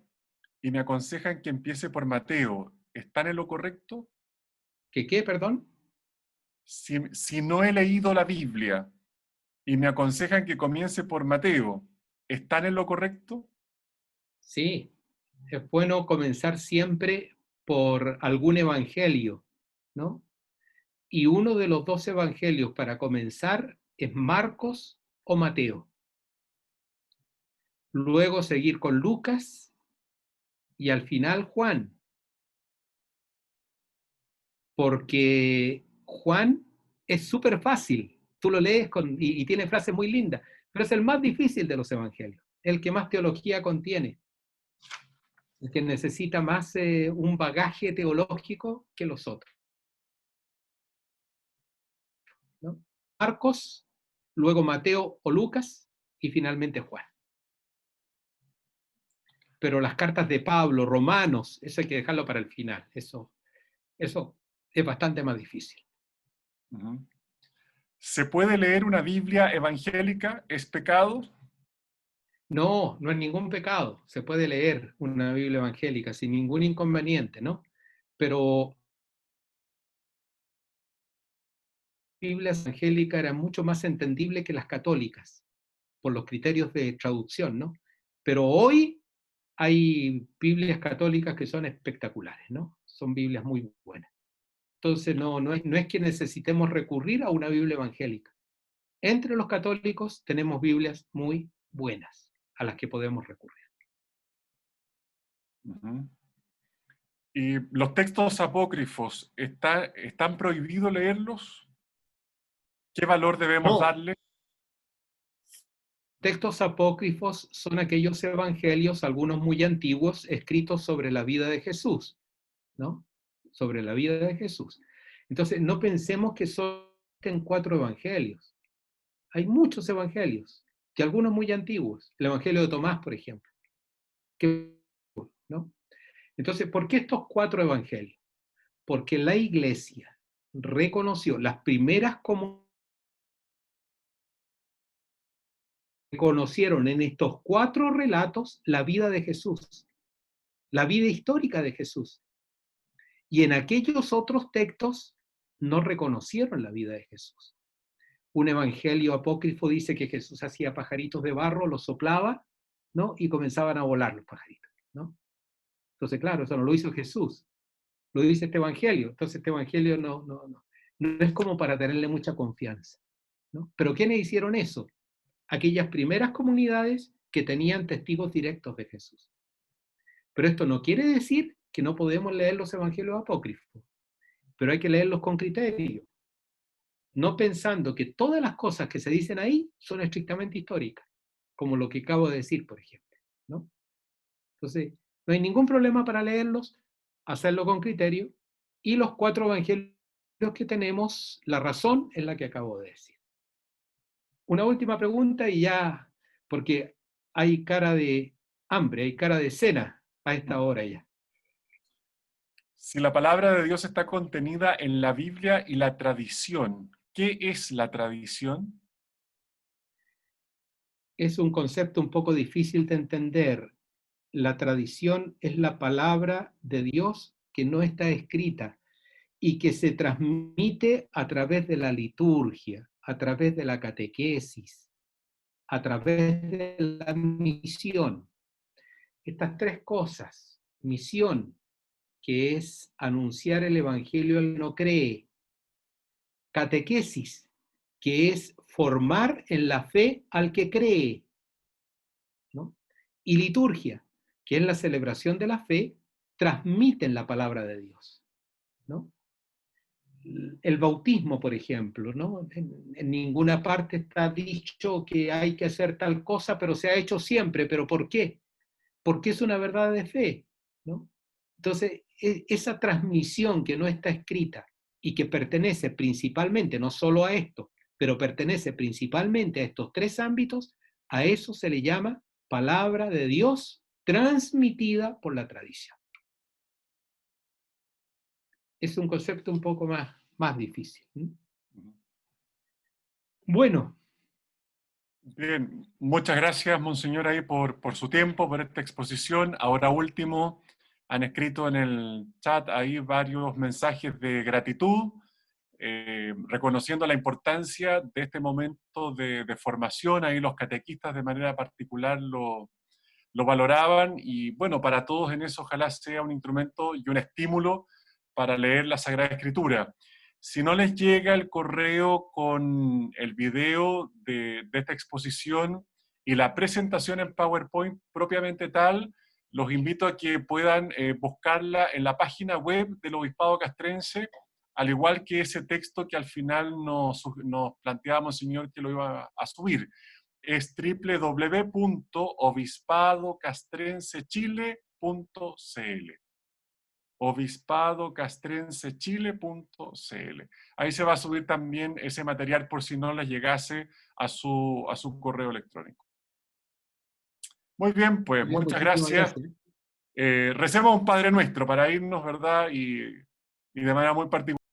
y me aconsejan que empiece por Mateo, ¿están en lo correcto? ¿Qué, perdón? Si no he leído la Biblia y me aconsejan que comience por Mateo, ¿están en lo correcto? Sí, es bueno comenzar siempre por algún evangelio, ¿no? Y uno de los 2 evangelios para comenzar es Marcos o Mateo. Luego seguir con Lucas y al final Juan, porque Juan es súper fácil, tú lo lees y tiene frases muy lindas, pero es el más difícil de los evangelios, el que más teología contiene, el que necesita más un bagaje teológico que los otros, ¿no? Marcos, luego Mateo o Lucas y finalmente Juan. Pero las cartas de Pablo, Romanos, eso hay que dejarlo para el final, eso es bastante más difícil. Uh-huh. ¿Se puede leer una Biblia evangélica? ¿Es pecado? No, no es ningún pecado. Se puede leer una Biblia evangélica sin ningún inconveniente, ¿no? Pero la Biblia evangélica era mucho más entendible que las católicas, por los criterios de traducción, ¿no? Pero hoy hay Biblias católicas que son espectaculares, ¿no? Son Biblias muy buenas. Entonces, no es que necesitemos recurrir a una Biblia evangélica. Entre los católicos tenemos Biblias muy buenas a las que podemos recurrir. Uh-huh. ¿Y los textos apócrifos, están prohibidos leerlos? ¿Qué valor debemos No, darle? Textos apócrifos son aquellos evangelios, algunos muy antiguos, escritos sobre la vida de Jesús, ¿no? Sobre la vida de Jesús. Entonces, no pensemos que son 4 evangelios. Hay muchos evangelios, que algunos muy antiguos. El Evangelio de Tomás, por ejemplo. ¿No? Entonces, ¿por qué estos 4 evangelios? Porque la Iglesia reconoció las primeras comunidades reconocieron en estos 4 relatos la vida de Jesús, la vida histórica de Jesús. Y en aquellos otros textos no reconocieron la vida de Jesús. Un evangelio apócrifo dice que Jesús hacía pajaritos de barro, los soplaba, ¿no? Y comenzaban a volar los pajaritos, ¿no? Entonces, claro, eso no lo hizo Jesús, lo dice este evangelio. Entonces, este evangelio no es como para tenerle mucha confianza, ¿no? Pero ¿quiénes hicieron eso? Aquellas primeras comunidades que tenían testigos directos de Jesús. Pero esto no quiere decir que no podemos leer los evangelios apócrifos, pero hay que leerlos con criterio, no pensando que todas las cosas que se dicen ahí son estrictamente históricas, como lo que acabo de decir, por ejemplo, ¿no? Entonces, no hay ningún problema para leerlos, hacerlo con criterio, y los 4 evangelios que tenemos, la razón es la que acabo de decir. Una última pregunta y ya, porque hay cara de hambre, hay cara de cena a esta hora ya. Si la palabra de Dios está contenida en la Biblia y la tradición, ¿qué es la tradición? Es un concepto un poco difícil de entender. La tradición es la palabra de Dios que no está escrita y que se transmite a través de la liturgia, a través de la catequesis, a través de la misión. Estas 3 cosas, misión, que es anunciar el evangelio al que no cree, catequesis, que es formar en la fe al que cree, ¿no? Y liturgia, que es la celebración de la fe, transmiten la palabra de Dios, ¿no? El bautismo, por ejemplo, ¿no? En ninguna parte está dicho que hay que hacer tal cosa, pero se ha hecho siempre. ¿Pero por qué? Porque es una verdad de fe, ¿no? Entonces, esa transmisión que no está escrita y que pertenece principalmente, no solo a esto, pero pertenece principalmente a estos 3 ámbitos, a eso se le llama palabra de Dios transmitida por la tradición. Es un concepto un poco más difícil. Bueno. Bien, muchas gracias, Monseñor, ahí por su tiempo, por esta exposición. Ahora último, han escrito en el chat ahí varios mensajes de gratitud, reconociendo la importancia de este momento de formación. Ahí los catequistas de manera particular lo valoraban, y bueno, para todos en eso ojalá sea un instrumento y un estímulo para leer la Sagrada Escritura. Si no les llega el correo con el video de esta exposición y la presentación en PowerPoint propiamente tal, los invito a que puedan buscarla en la página web del Obispado Castrense, al igual que ese texto que al final nos planteábamos, señor, que lo iba a subir. Es www.obispadocastrencechile.cl. obispadocastrencechile.cl. Ahí se va a subir también ese material por si no les llegase a su correo electrónico. Muy bien, pues Bien, muchas gracias. Recemos un Padre Nuestro para irnos, ¿verdad? Y de manera muy particular.